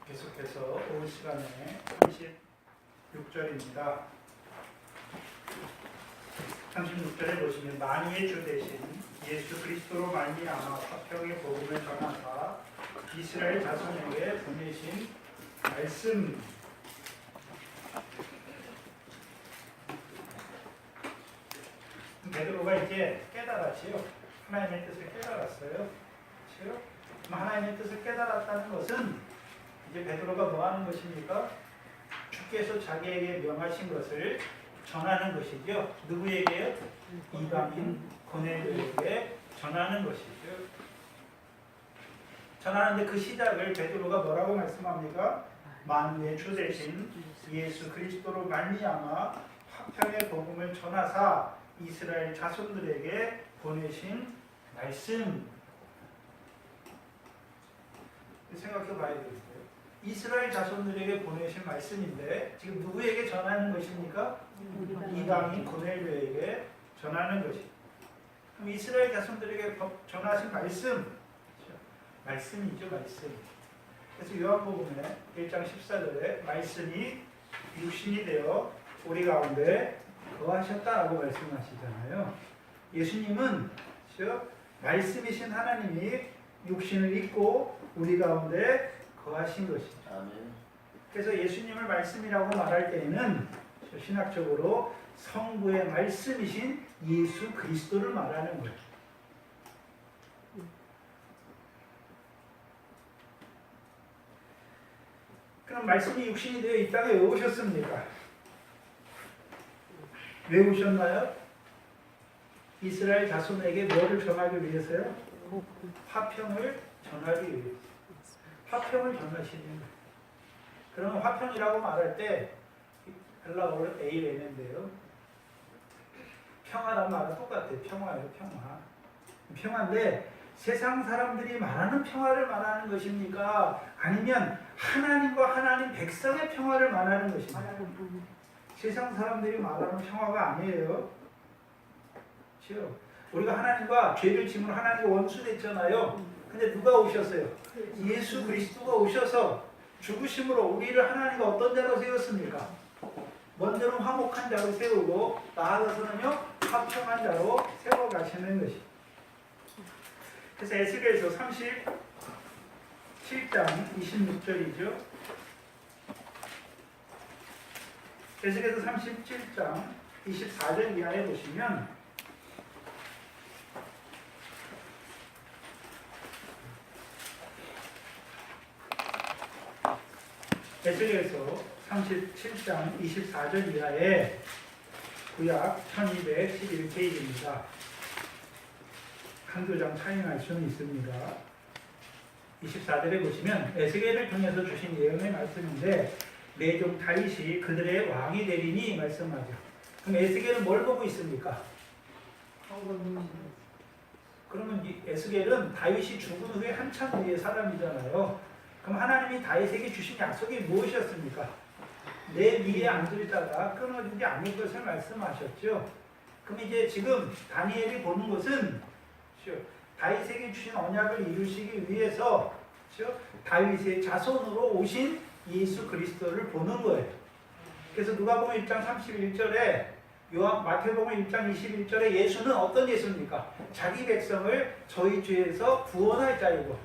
계속해서 올 시간에 36절입니다. 36절에 보시면 만유의 주 대신 예수 그리스도로 말미암아 화평의 복음을 전하사 이스라엘 자손에게 보내신 말씀. 베드로가 이제 깨달았지요. 하나님의 뜻을 깨달았어요. 그렇죠? 하나님의 뜻을 깨달았다는 것은 이제 베드로가 뭐 하는 것입니까? 주께서 자기에게 명하신 것을 전하는 것이죠. 누구에게요? 이방인 고넬료에게 전하는 것이죠. 전하는데 그 시작을 베드로가 뭐라고 말씀합니까? 만유의 주 대신 예수 그리스도로 말미암아 화평의 복음을 전하사 이스라엘 자손들에게 보내신 말씀. 생각해 봐야 되겠어요. 이스라엘 자손들에게 보내신 말씀인데 지금 누구에게 전하는 것입니까? 이방인 고넬료에게 전하는 것입니다. 그럼 이스라엘 자손들에게 전하신 말씀, 말씀이죠, 말씀. 그래서 요한복음에 1장 14절에 말씀이 육신이 되어 우리 가운데 거하셨다라고 말씀하시잖아요. 예수님은 말씀이신 하나님이 육신을 입고 우리 가운데 거하신 것이죠. 아멘. 그래서 예수님을 말씀이라고 말할 때에는 신학적으로 성부의 말씀이신 예수 그리스도를 말하는 거예요. 그럼 말씀이 육신이 되어 이 땅에 왜 오셨습니까? 왜 오셨나요? 이스라엘 자손에게 뭐를 전하기 위해서요? 화평을 전하기 위해서. 화평을 전하시는 거예요. 그러면 화평이라고 말할 때 헬라어로 에이레인데요. 평화란 말은 똑같아요. 평화예요, 평화. 평화인데 세상 사람들이 말하는 평화를 말하는 것입니까? 아니면 하나님과 하나님 백성의 평화를 말하는 것입니까? 세상 사람들이 말하는 평화가 아니에요. 그렇죠? 우리가 하나님과 죄를 지므로 하나님과 원수됐잖아요. 근데 누가 오셨어요? 예수 그리스도가 오셔서 죽으심으로 우리를 하나님과 어떤 자로 세웠습니까? 먼저는 화목한 자로 세우고 나아가서는요 화평한 자로 세워가시는 것이. 그래서 에스겔서 37장 26절이죠. 에스겔서 37장 24절 이하에 보시면 에스겔서 37장 24절 이하에 구약 1211페이지입니다. 한두 장 차이 날 수는 있습니다. 24절에 보시면 에스겔을 통해서 주신 예언의 말씀인데 내 종 다윗이 그들의 왕이 되리니 말씀하죠. 그럼 에스겔은 뭘 보고 있습니까? 그러면 이 에스겔은 다윗이 죽은 후에 한참 후의 사람이잖아요. 그럼 하나님이 다윗에게 주신 약속이 무엇이었습니까? 내 위에 앉을 자가 끊어지지 않을 것을 말씀하셨죠. 그럼 이제 지금 다니엘이 보는 것은 다윗에게 주신 언약을 이루시기 위해서 다윗의 자손으로 오신 예수 그리스도를 보는 거예요. 그래서 누가복음 1장 31절에 마태복음 1장 21절에 예수는 어떤 예수입니까? 자기 백성을 저희 죄에서 구원할 자이고,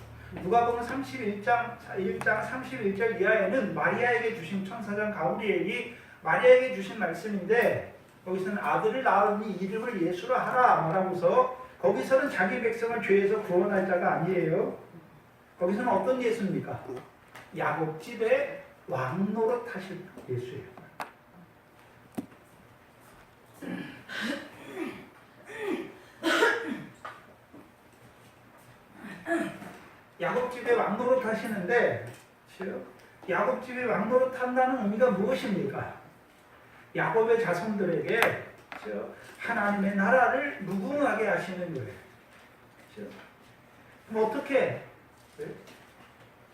누가복음 31장 31절 이하에는 마리아에게 주신 천사장 가브리엘이 마리아에게 주신 말씀인데 거기서는 아들을 낳으니 이름을 예수라 하라 말하고서 거기서는 자기 백성을 죄에서 구원할 자가 아니에요. 거기서는 어떤 예수입니까? 야곱집의 왕 노릇하실 예수예요. 야곱집의 왕 노릇하시는데 야곱집의 왕 노릇한다는 의미가 무엇입니까? 야곱의 자손들에게 하나님의 나라를 무궁하게 하시는 거예요. 그럼 어떻게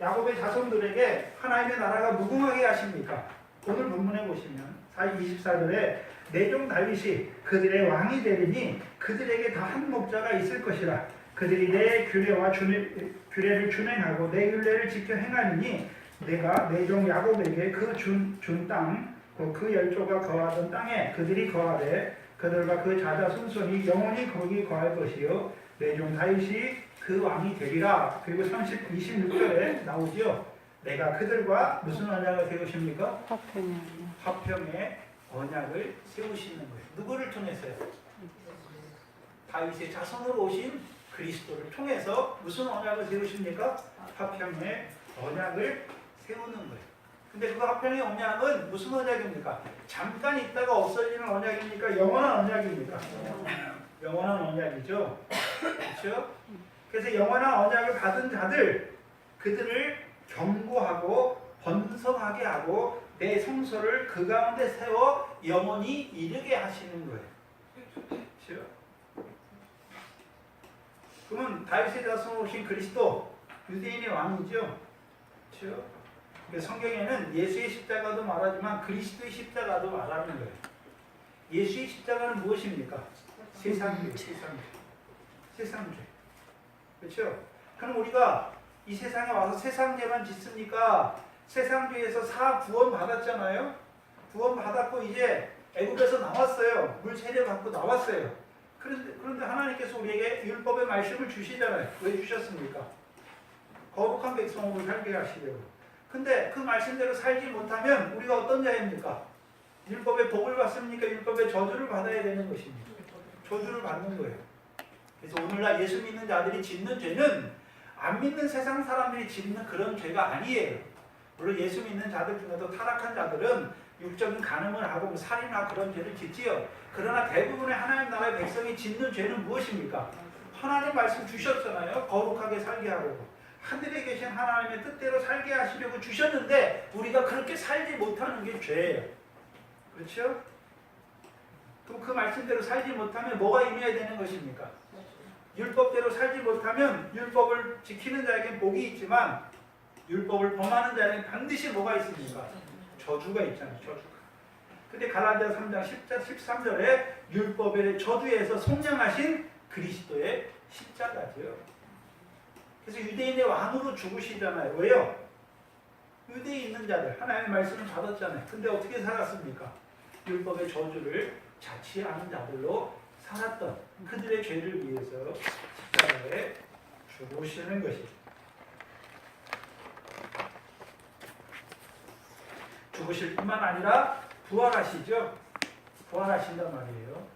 야곱의 자손들에게 하나님의 나라가 무궁하게 하십니까? 오늘 본문에 보시면 24절에 내 종 다윗이 그들의 왕이 되리니 그들에게 다 한 목자가 있을 것이라. 그들이 내 규례를 준행하고 내 율례를 지켜 행하리니 내가 내 종 야곱에게 그 준 땅 그 열조가 거하던 땅에 그들이 거하되 그들과 그 자자 손손이 영원히 거기 거할 것이요 내 종 다윗이 그 왕이 되리라. 그리고 26절에 나오지요. 내가 그들과 무슨 언약을 세우십니까? 화평의 언약을 세우시는 거예요. 누구를 통해서요? 다윗의 자손으로 오신 그리스도를 통해서 무슨 언약을 세우십니까? 화평의 언약을 세우는 거예요. 근데 그 화평의 언약은 무슨 언약입니까? 잠깐 있다가 없어지는 언약입니까? 영원한 언약입니까? 영원한 언약이죠. 그렇죠? 그래서 영원한 언약을 받은 자들, 그들을 경고하고 번성하게 하고 내 성소를 그 가운데 세워 영원히 이르게 하시는 거예요. 그렇죠? 그러면 다윗의 자손으로 오신 그리스도, 유대인의 왕이죠. 그렇죠? 성경에는 예수의 십자가도 말하지만 그리스도의 십자가도 말하는 거예요. 예수의 십자가는 무엇입니까? 세상죄. 그렇죠? 그럼 우리가 이 세상에 와서 세상죄만 짓습니까? 세상죄에서 구원 받았잖아요. 구원 받았고 이제 애굽에서 나왔어요. 물 세례 받고 나왔어요. 그런데 하나님께서 우리에게 율법의 말씀을 주시잖아요. 왜 주셨습니까? 거룩한 백성으로 살게 하시려고. 근데 그 말씀대로 살지 못하면 우리가 어떤 자입니까? 율법의 복을 받습니까? 율법의 저주를 받아야 되는 것입니다. 저주를 받는 거예요. 그래서 오늘날 예수 믿는 자들이 짓는 죄는 안 믿는 세상 사람들이 짓는 그런 죄가 아니에요. 물론 예수 믿는 자들 중에도 타락한 자들은 육적인 간음을 하고 살인하고 그런 죄를 짓지요. 그러나 대부분의 하나님 나라의 백성이 짓는 죄는 무엇입니까? 하나님 말씀 주셨잖아요. 거룩하게 살게 하려고. 하늘에 계신 하나님의 뜻대로 살게 하시려고 주셨는데 우리가 그렇게 살지 못하는 게 죄예요. 그렇죠? 그럼 그 말씀대로 살지 못하면 뭐가 임해야 되는 것입니까? 율법대로 살지 못하면 율법을 지키는 자에겐 복이 있지만 율법을 범하는 자에겐 반드시 뭐가 있습니까? 저주가 있잖아요. 저주가. 근데 갈라디아 3장 10절 13절에 율법의 저주에서 속량하신 그리스도의 십자가죠. 그래서 유대인의 왕으로 죽으시잖아요. 왜요? 유대에 있는 자들 하나님의 말씀을 받았잖아요. 근데 어떻게 살았습니까? 율법의 저주를 자취하는 자들로 살았던 그들의 죄를 위해서 십자가에 죽으시는 것이죠. 죽으실 뿐만 아니라 부활하시죠. 부활하신단 말이에요.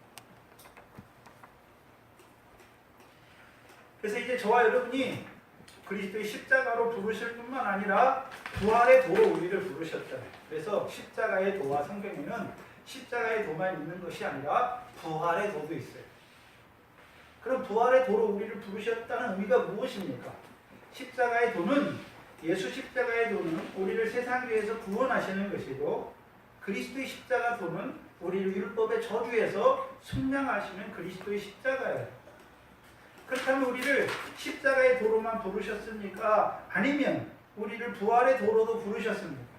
그래서 이제 저와 여러분이 그리스도의 십자가로 부르실 뿐만 아니라 부활의 도로 우리를 부르셨잖아요. 그래서 십자가의 도와 성경에는 십자가의 도만 있는 것이 아니라 부활의 도도 있어요. 그럼 부활의 도로 우리를 부르셨다는 의미가 무엇입니까? 십자가의 도는 예수 십자가의 도는 우리를 세상죄에서 구원하시는 것이고 그리스도의 십자가 도는 우리를 율법의 저주에서 속량하시는 그리스도의 십자가예요. 그렇다면 우리를 십자가의 도로만 부르셨습니까? 아니면 우리를 부활의 도로도 부르셨습니까?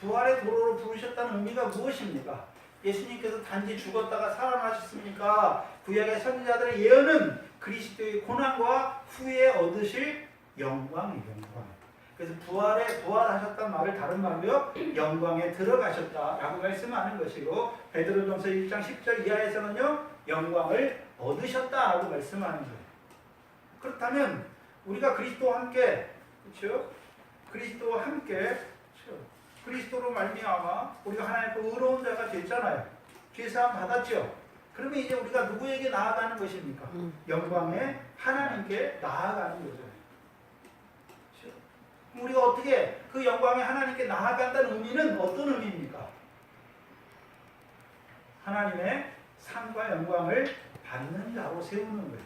부활의 도로로 부르셨다는 의미가 무엇입니까? 예수님께서 단지 죽었다가 살아나셨습니까? 구약의 선지자들의 예언은 그리스도의 고난과 후에 얻으실 영광이에요. 영광. 그래서 부활하셨단 말을 다른 말로요, 영광에 들어가셨다라고 말씀하는 것이고 베드로전서 1장 10절 이하에서는요, 영광을 얻으셨다라고 말씀하는 거예요. 그렇다면 우리가 그리스도와 함께, 그렇죠? 그리스도와 함께, 그렇죠? 그리스도로 말미암아 우리가 하나님께 의로운 자가 됐잖아요. 죄사함 받았죠. 그러면 이제 우리가 누구에게 나아가는 것입니까? 영광의 하나님께 나아가는 거죠. 그렇죠? 우리가 어떻게 그 영광의 하나님께 나아간다는 의미는 어떤 의미입니까? 하나님의 상과 영광을 받는 자로 세우는 거예요.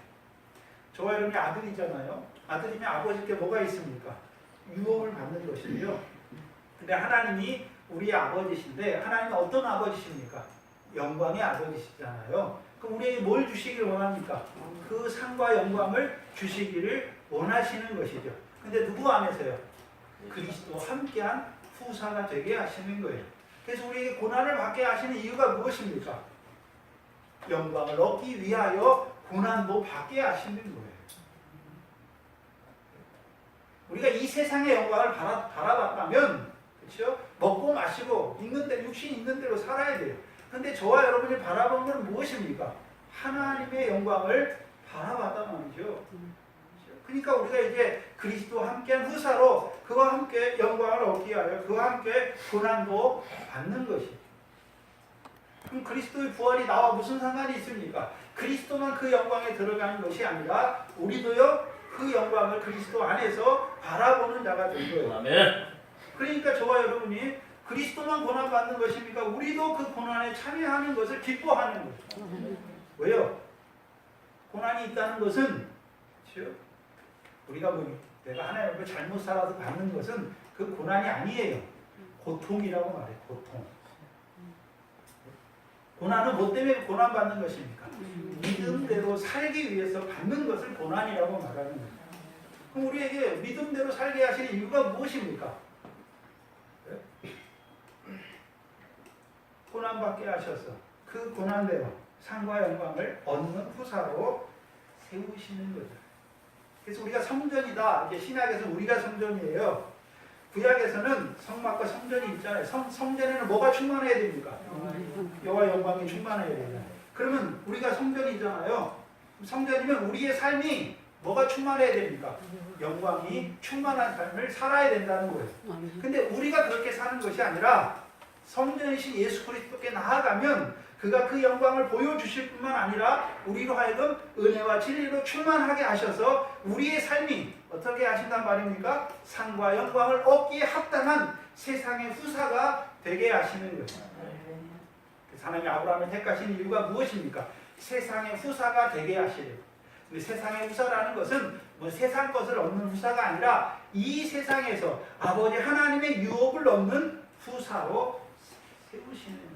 저와 여러분이 아들이잖아요. 아들이면 아버지께 뭐가 있습니까? 유업을 받는 것이고요. 근데 하나님이 우리의 아버지신데 하나님은 어떤 아버지십니까? 영광의 아버지시잖아요. 그럼 우리에게 뭘 주시기를 원합니까? 그 상과 영광을 주시기를 원하시는 것이죠. 근데 누구 안에서요? 그리스도와 함께한 후사가 되게 하시는 거예요. 그래서 우리에게 고난을 받게 하시는 이유가 무엇입니까? 영광을 얻기 위하여 고난도 받게 하시는 거예요. 우리가 이 세상의 영광을 바라봤다면, 그렇죠? 먹고 마시고 있는 대로, 육신 있는 대로 살아야 돼요. 그런데 저와 여러분이 바라보는 건 무엇입니까? 하나님의 영광을 바라봤단 말이죠. 그러니까 우리가 이제 그리스도와 함께한 후사로 그와 함께 영광을 얻기 위하여 그와 함께 고난도 받는 것이죠. 그럼 그리스도의 부활이 나와 무슨 상관이 있습니까? 그리스도만 그 영광에 들어가는 것이 아니라 우리도요 그 영광을 그리스도 안에서 바라보는 자가 된 거예요. 아멘. 그러니까 저와 여러분이 그리스도만 고난받는 것입니까? 우리도 그 고난에 참여하는 것을 기뻐하는 거죠. 왜요? 고난이 있다는 것은, 그렇죠? 우리가 내가 하나님 앞에 잘못 살아서 받는 것은 그 고난이 아니에요. 고통이라고 말해요. 고통. 고난은 뭐 때문에 고난받는 것입니까? 믿음대로 살기 위해서 받는 것을 고난이라고 말하는 거예요. 그럼 우리에게 믿음대로 살게 하시는 이유가 무엇입니까? 고난받게 하셔서 그 고난대로 상과 영광을 얻는 후사로 세우시는 거죠. 그래서 우리가 성전이다. 이게 신약에서 우리가 성전이에요. 구약에서는 성막과 성전이 있잖아요. 성전에는 뭐가 충만해야 됩니까? 여호와 영광이 충만해야 돼요. 그러면 우리가 성전이잖아요. 성전이면 우리의 삶이 뭐가 충만해야 됩니까? 영광이 충만한 삶을 살아야 된다는 거예요. 근데 우리가 그렇게 사는 것이 아니라 성전이신 예수 그리스도께 나아가면 그가 그 영광을 보여주실 뿐만 아니라 우리로 하여금 은혜와 진리로 충만하게 하셔서 우리의 삶이 어떻게 하신단 말입니까? 상과 영광을 얻기에 합당한 세상의 후사가 되게 하시는 거예요. 하나님이 아브라함을 택하신 이유가 무엇입니까? 세상의 후사가 되게 하시려고. 근데 세상의 후사라는 것은 뭐 세상 것을 얻는 후사가 아니라 이 세상에서 아버지 하나님의 유업을 얻는 후사로 세우시는 거예요.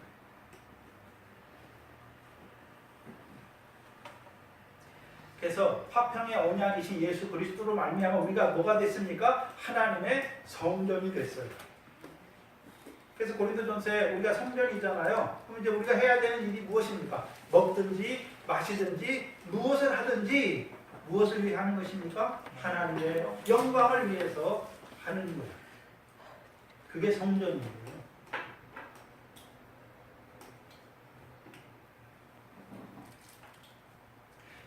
그래서 화평의 언약이신 예수 그리스도로 말미암아 우리가 뭐가 됐습니까? 하나님의 성전이 됐어요. 그래서 고린도전서에 우리가 성전이잖아요. 그럼 이제 우리가 해야 되는 일이 무엇입니까? 먹든지 마시든지 무엇을 하든지 무엇을 위해 하는 것입니까? 하나님의 영광을 위해서 하는 거예요. 그게 성전이에요.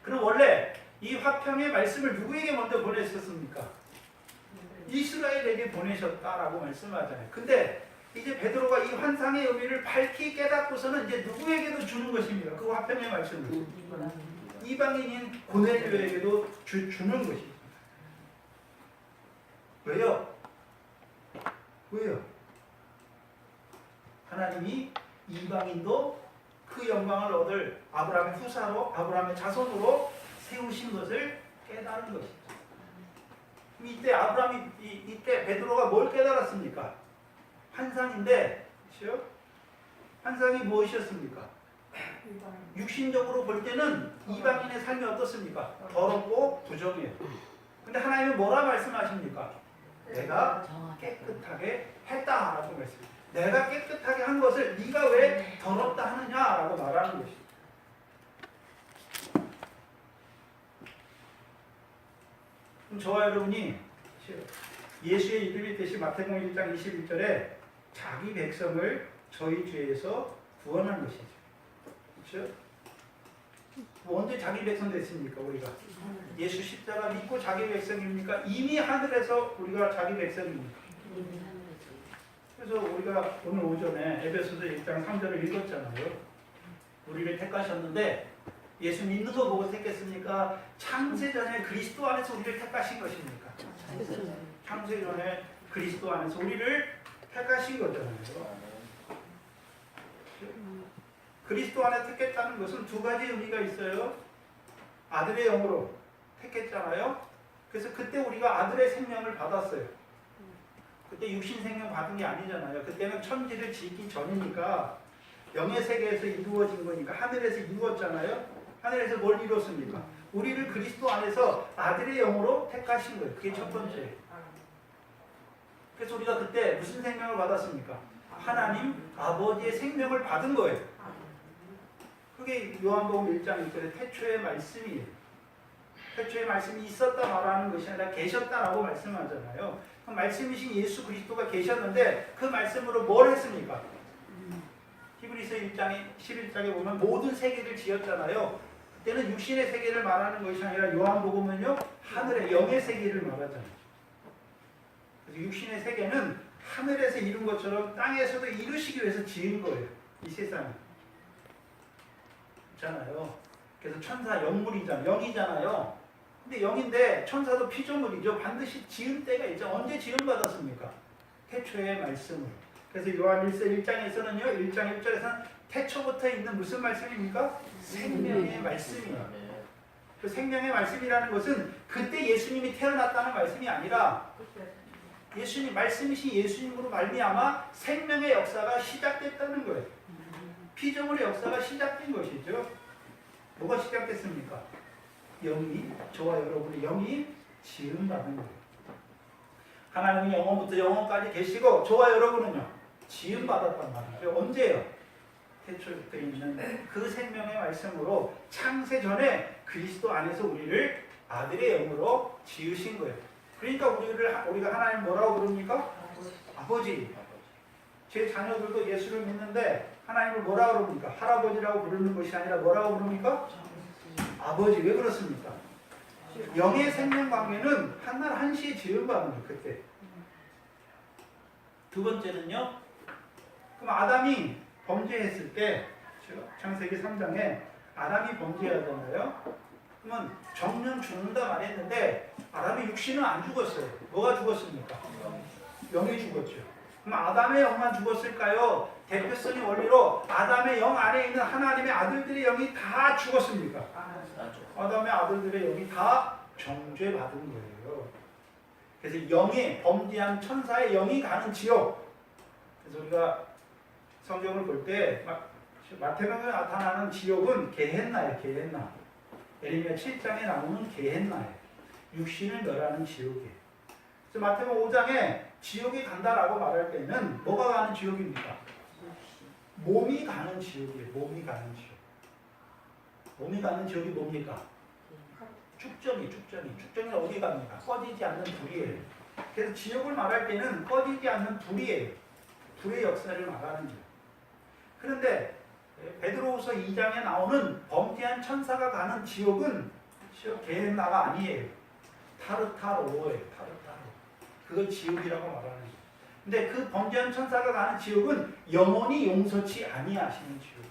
그럼 원래 이 화평의 말씀을 누구에게 먼저 보내셨습니까? 이스라엘에게 보내셨다라고 말씀하잖아요. 근데 이제 베드로가 이 환상의 의미를 밝히 깨닫고서는 이제 누구에게도 주는 것입니다. 그 화평의 말씀을. 이방인인 고넬료에게도 주는 것입니다. 왜요? 왜요? 하나님이 이방인도 그 영광을 얻을 아브라함의 후사로, 아브라함의 자손으로 세우신 것을 깨달은 것이죠. 이때 이때 베드로가 뭘 깨달았습니까? 환상인데, 그렇죠? 환상이 무엇이었습니까? 육신적으로 볼 때는 이방인의 삶이 어떻습니까? 더럽고 부정해요. 근데 하나님은 뭐라 말씀하십니까? 내가 깨끗하게 했다라고 말씀해요. 내가 깨끗하게 한 것을 네가 왜 더럽다 하느냐라고 말하는 것이죠. 그럼 저와 여러분이 예수의 이름이 되신 마태복음 1장 21절에 자기 백성을 저희 죄에서 구원한 것이죠. 그렇죠? 언제 자기 백성 됐습니까? 우리가 예수 십자가 믿고 자기 백성입니까? 이미 하늘에서 우리가 자기 백성입니까? 그래서 우리가 오늘 오전에 에베소서 1장 3절을 읽었잖아요. 우리를 택하셨는데 예수 믿는 거 보고 택했습니까? 창세전에 그리스도 안에서 우리를 택하신 것입니까? 창세전에 그리스도 안에서 우리를 택하신 거잖아요. 그리스도 안에 택했다는 것은 두 가지 의미가 있어요. 아들의 영으로 택했잖아요. 그래서 그때 우리가 아들의 생명을 받았어요. 그때 육신 생명 받은 게 아니잖아요. 그때는 천지를 짓기 전이니까 영의 세계에서 이루어진 거니까 하늘에서 이루었잖아요. 하늘에서 뭘 이뤘습니까? 우리를 그리스도 안에서 아들의 영으로 택하신 거예요. 그게 첫 번째. 그래서 우리가 그때 무슨 생명을 받았습니까? 하나님 아버지의 생명을 받은 거예요. 그게 요한복음 1장 1절에 태초의 말씀이에요. 태초의 말씀이 있었다 말하는 것이 아니라 계셨다라고 말씀하잖아요. 그 말씀이신 예수 그리스도가 계셨는데 그 말씀으로 뭘 했습니까? 히브리서 1장에 11장에 보면 모든 세계를 지었잖아요. 그때는 육신의 세계를 말하는 것이 아니라 요한복음은요 하늘의 영의 세계를 말하잖아요. 그래서 육신의 세계는 하늘에서 이룬 것처럼 땅에서도 이루시기 위해서 지은 거예요. 이 세상을. 있잖아요. 그래서 천사 영물이잖아요. 영이잖아요. 근데 영인데 천사도 피조물이죠. 반드시 지은 때가 있죠. 언제 지음 받았습니까? 태초의 말씀으로. 그래서 요한일서 1장에서는요. 1장 1절에서는 태초부터 있는 무슨 말씀입니까? 생명의 말씀이에요. 그 생명의 말씀이라는 것은 그때 예수님이 태어났다는 말씀이 아니라 예수님 말씀이신 예수님으로 말미암아 생명의 역사가 시작됐다는 거예요. 피조물의 역사가 시작된 것이죠. 뭐가 시작됐습니까? 영이, 저와 여러분의 영이 지음받은 거예요. 하나님은 영원부터 영원까지 계시고 저와 여러분은요 지음받았단 말이죠. 언제요? 태초부터 있는 그 생명의 말씀으로 창세 전에 그리스도 안에서 우리를 아들의 영으로 지으신 거예요. 그러니까 우리가 하나님 뭐라고 부릅니까? 아버지. 제 자녀들도 예수를 믿는데 하나님을 뭐라고 부릅니까? 할아버지라고 부르는 것이 아니라 뭐라고 부릅니까? 아버지. 왜 그렇습니까? 영의 생명 관계는 한날 한시에 지음받는 거예요. 그때. 두 번째는요. 그럼 아담이 범죄했을 때 창세기 3장에 아담이 범죄하잖아요. 그러면 정령 죽는다 말했는데 아담의 육신은 안 죽었어요. 뭐가 죽었습니까? 영이 죽었죠. 그럼 아담의 영만 죽었을까요? 대표성의 원리로 아담의 영 안에 있는 하나님의 아들들의 영이 다 죽었습니까? 아담의 아들들의 영이 다 정죄받은 거예요. 그래서 영이 범죄한 천사의 영이 가는 지옥. 그래서 우리가 성경을 볼 때 마태복음에 나타나는 지옥은 게헨나예요. 게헨나. 에레미야 7장에 나오는 게헨나예요. 육신을 멸하는 지옥이에요. 그래서 마태복음 5장에 지옥이 간다라고 말할 때는 뭐가 가는 지옥입니까? 몸이 가는 지옥이에요. 몸이 가는 지옥. 몸이 가는 지옥이 뭡니까? 축전이. 축전이 어디 갑니까? 꺼지지 않는 불이에요. 그래서 지옥을 말할 때는 꺼지지 않는 불이에요. 불의 역사를 말하는 거예요. 그런데 베드로후서 2장에 나오는 범죄한 천사가 가는 지옥은 게헨나가 아니에요. 타르타로예요. 타르타로. 그걸 지옥이라고 말하는 거예요. 근데 그 범죄한 천사가 가는 지옥은 영원히 용서치 아니하시는 지옥.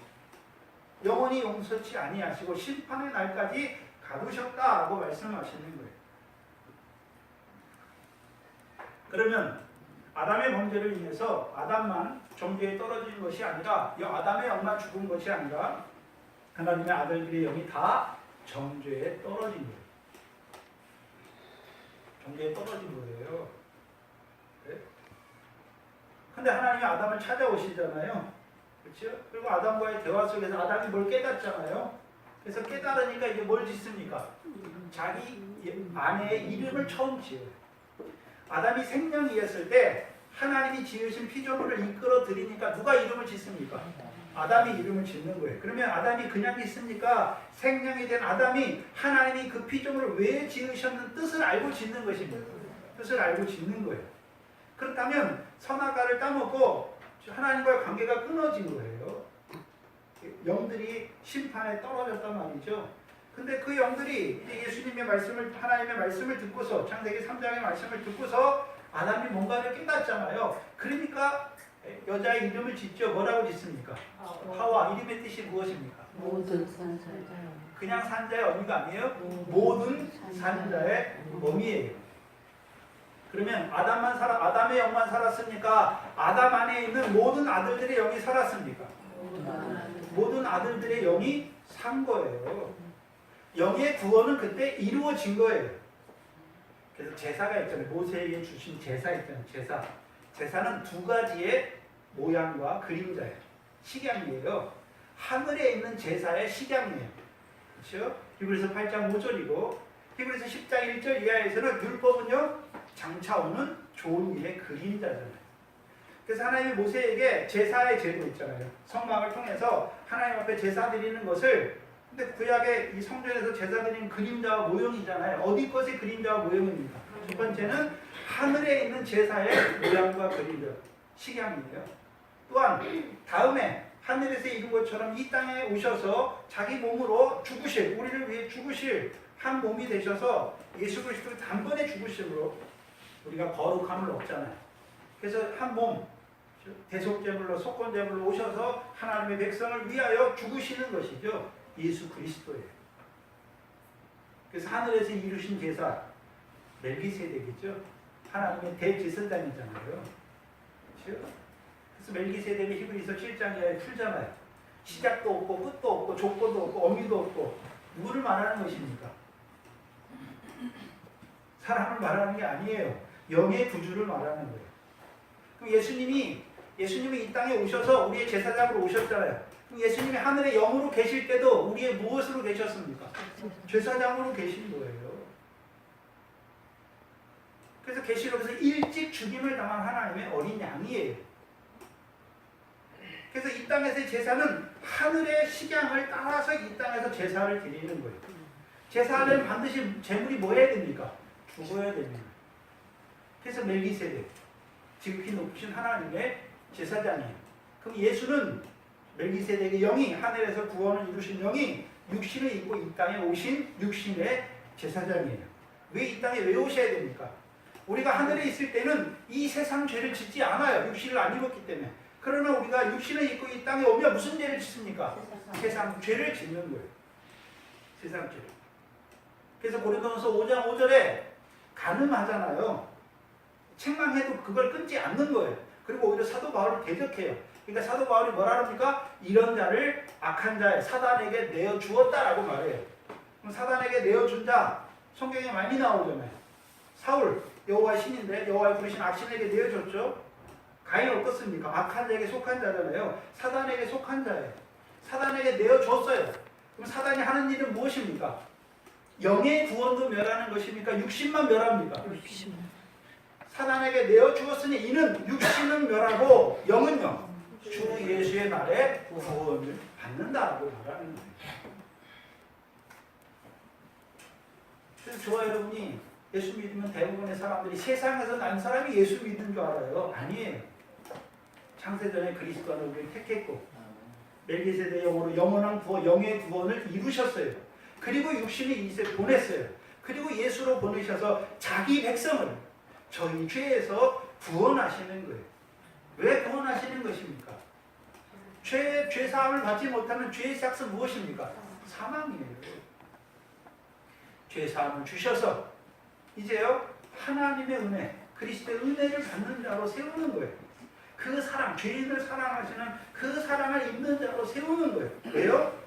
영원히 용서치 아니하시고 심판의 날까지 가두셨다라고 말씀하시는 거예요. 그러면 아담의 범죄를 인해서 아담만 정죄에 떨어진 것이 아니라 아담의 영만 죽은 것이 아니라 하나님의 아들들의 영이 다 정죄에 떨어진 거예요. 정죄에 떨어진 거예요. 근데 하나님이 아담을 찾아오시잖아요. 그렇죠? 그리고 아담과의 대화 속에서 아담이 뭘 깨닫잖아요. 그래서 깨달으니까 이제 뭘 짓습니까? 자기 아내의 이름을 처음 지어요. 아담이 생명이었을 때 하나님이 지으신 피조물을 이끌어 들이니까 누가 이름을 짓습니까? 아담이 이름을 짓는 거예요. 그러면 아담이 그냥 짓습니까? 생명이 된 아담이 하나님이 그 피조물을 왜 지으셨는 뜻을 알고 짓는 것입니다. 뜻을 알고 짓는 거예요. 그렇다면 선악과를 따먹고 하나님과의 관계가 끊어진 거예요. 영들이 심판에 떨어졌단 말이죠. 근데 그 영들이 예수님의 말씀을, 하나님의 말씀을 듣고서, 창세기 3장의 말씀을 듣고서 아담이 뭔가를 깨닫잖아요. 그러니까 여자의 이름을 짓죠. 뭐라고 짓습니까? 하와. 이름의 뜻이 무엇입니까? 모든 산자요. 그냥 산자의 어미가 아니에요. 모든 산자의 어미예요. 그러면 아담의 영만 살았습니까? 아담 안에 있는 모든 아들들의 영이 살았습니까? 모든 아들들의 영이 산 거예요. 영의 구원은 그때 이루어진 거예요. 그래서 제사가 있잖아요. 모세에게 주신 제사 있잖아요. 제사는 두 가지의 모양과 그림자예요. 식양이에요. 하늘에 있는 제사의 식양이에요. 그렇죠? 히브리서 8장 5절이고 히브리서 10장 1절 이하에서는 율법은요 장차 오는 좋은 일의 그림자잖아요. 그래서 하나님이 모세에게 제사의 제도 있잖아요. 성막을 통해서 하나님 앞에 제사 드리는 것을, 근데 구약의 이 성전에서 제사 드리는 그림자와 모형이잖아요. 어디 것의 그림자와 모형입니까? 첫 번째는 하늘에 있는 제사의 모양과 그림자, 식양이에요. 또한 다음에 하늘에서 이룬 것처럼 이 땅에 오셔서 자기 몸으로 죽으실, 우리를 위해 죽으실 한 몸이 되셔서 예수 그리스도의 단번에 죽으심으로 우리가 거룩함을 얻잖아요. 그래서 한 몸, 대속제물로 속건제물로 오셔서 하나님의 백성을 위하여 죽으시는 것이죠. 예수 그리스도예요. 그래서 하늘에서 이루신 제사 멜기세덱이죠. 하나님의 대제사장이잖아요. 그렇죠? 그래서 멜기세덱의 히브리서 7장에 풀잖아요. 시작도 없고 끝도 없고 조건도 없고 어미도 없고. 누구를 말하는 것입니까? 사람을 말하는 게 아니에요. 영의 구주를 말하는 거예요. 그럼 예수님이 이 땅에 오셔서 우리의 제사장으로 오셨잖아요. 그럼 예수님이 하늘의 영으로 계실 때도 우리의 무엇으로 계셨습니까? 제사장으로 계신 거예요. 그래서 계시록에서 일찍 죽임을 당한 하나님의 어린 양이에요. 그래서 이 땅에서의 제사는 하늘의 식양을 따라서 이 땅에서 제사를 드리는 거예요. 제사는 반드시 제물이 뭐 해야 됩니까? 죽어야 됩니다. 그래서 멜기세덱, 지극히 높으신 하나님의 제사장이에요. 그럼 예수는 멜기세덱의 영이, 하늘에서 구원을 이루신 영이 육신을 입고 이 땅에 오신 육신의 제사장이에요. 왜 이 땅에 왜 오셔야 됩니까? 우리가 하늘에 있을 때는 이 세상 죄를 짓지 않아요. 육신을 안 입었기 때문에. 그러나 우리가 육신을 입고 이 땅에 오면 무슨 죄를 짓습니까? 세상 죄를 짓는 거예요. 세상 죄를. 그래서 고린도전서 5장 5절에 간음하잖아요. 책망해도 그걸 끊지 않는 거예요. 그리고 오히려 사도 바울을 대적해요. 그러니까 사도 바울이 뭐라 합니까? 이런 자를 악한 자에 사단에게 내어 주었다라고 말해요. 그럼 사단에게 내어 준 자 성경에 많이 나오잖아요. 사울, 여호와의 신인데 여호와의 부르신 악신에게 내어줬죠. 가인 어떻습니까? 악한 자에게 속한 자잖아요. 사단에게 속한 자예요. 사단에게 내어줬어요. 그럼 사단이 하는 일은 무엇입니까? 영의 구원도 멸하는 것입니까? 육신만 멸합니까? 사단에게 내어주었으니 이는 육신은 멸하고 영은요 주 예수의 날에 구원을 받는다라고 말하는 거예요. 그래서 저와 여러분이 예수 믿으면 대부분의 사람들이 세상에서 난 사람이 예수 믿는 줄 알아요. 아니에요. 창세전에 그리스도를 우리를 택했고 멜기세덱의 영으로 영원한 구원, 영의 구원을 이루셨어요. 그리고 육신이 이세 보냈어요. 그리고 예수로 보내셔서 자기 백성을 저희 죄에서 구원하시는 거예요. 왜 구원하시는 것입니까? 죄 사함을 받지 못하면 죄의 삭은 무엇입니까? 사망이에요. 죄 사함을 주셔서 이제요 하나님의 은혜, 그리스도의 은혜를 받는 자로 세우는 거예요. 그 사랑, 죄인을 사랑하시는 그 사랑을 입는 자로 세우는 거예요. 왜요?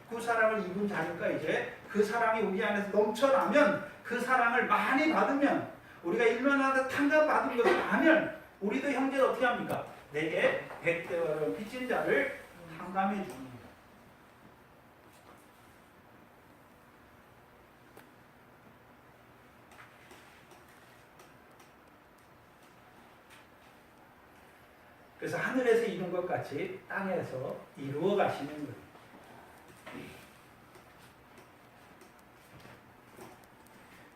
그 사랑을 입은 자니까 이제 그 사랑이 우리 안에서 넘쳐나면 그 사랑을 많이 받으면 우리가 일면하다 탕감받은 것을 아면 우리도 형제를 어떻게 합니까? 내게 100대와 빚진 자를 탕감해 주는 거예요. 그래서 하늘에서 이룬 것 같이 땅에서 이루어 가시는 거예요.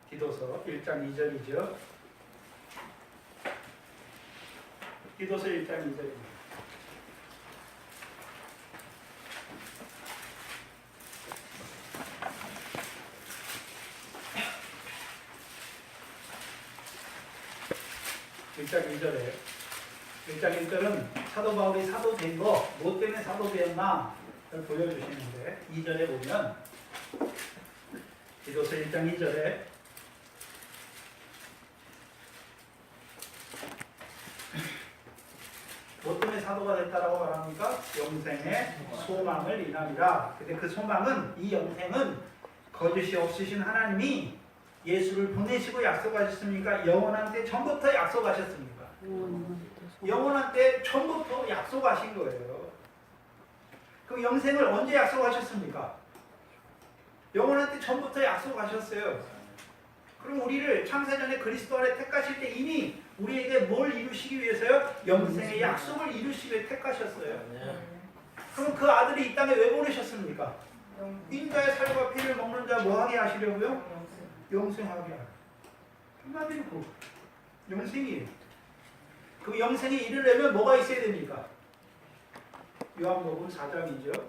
디도서 1장 2절이죠. 디도서 1장 2절입니다. 일장 1절은 사도 바울이 사도 된 거, 뭐 때문에 사도 되었나 보여주시는데 2절에 보면 디도서 1장 2절에 뭐 때문에 사도가 됐다라고 말합니까? 영생의 소망을 인함이라. 근데 그 소망은, 이 영생은 거짓이 없으신 하나님이 예수를 보내시고 약속하셨습니까? 영원한 때 전부터 약속하셨습니까? 영원한 때 전부터 약속하신 거예요. 그 영생을 언제 약속하셨습니까? 영원한 때 전부터 약속하셨어요. 그럼 우리를 창세전에 그리스도 안에 택하실 때 이미 우리에게 뭘 이루시기 위해서요? 영생의 약속을 이루시기 위해 택하셨어요. 그럼 그 아들이 이 땅에 왜 보내셨습니까? 인자의 살과 피를 먹는 자 뭐 하게 하시려고요? 영생하게 하라. 한마디로 그 영생이에요. 그 영생에 이르려면 뭐가 있어야 됩니까? 요한복음 4장이죠.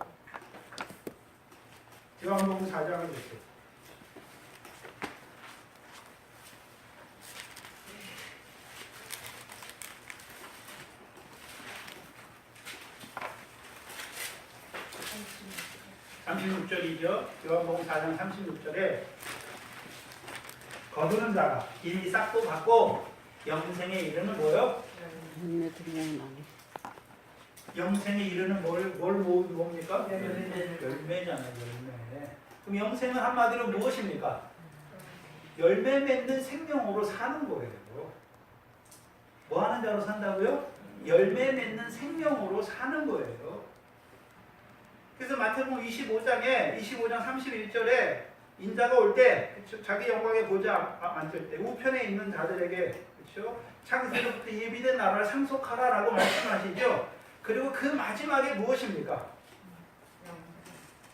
요한복음 4장을 보세요. (36절이죠) 요한복음 4장 36절에 거두는 자가 이미 싹도 받고 영생에 이르는 뭐요? 영생에 이르는 뭡니까? 열매잖아요. 열매. 그럼 영생은 한마디로 무엇입니까? 열매 맺는 생명으로 사는 거예요. 뭐 하는 자로 산다고요? 열매 맺는 생명으로 사는 거예요. 그래서 마태복음 25장 31절에 인자가 올 때 자기 영광의 보좌 앉을 때 우편에 있는 자들에게 그렇죠? 창세로부터 예비된 나라를 상속하라라고 말씀하시죠. 그리고 그 마지막에 무엇입니까?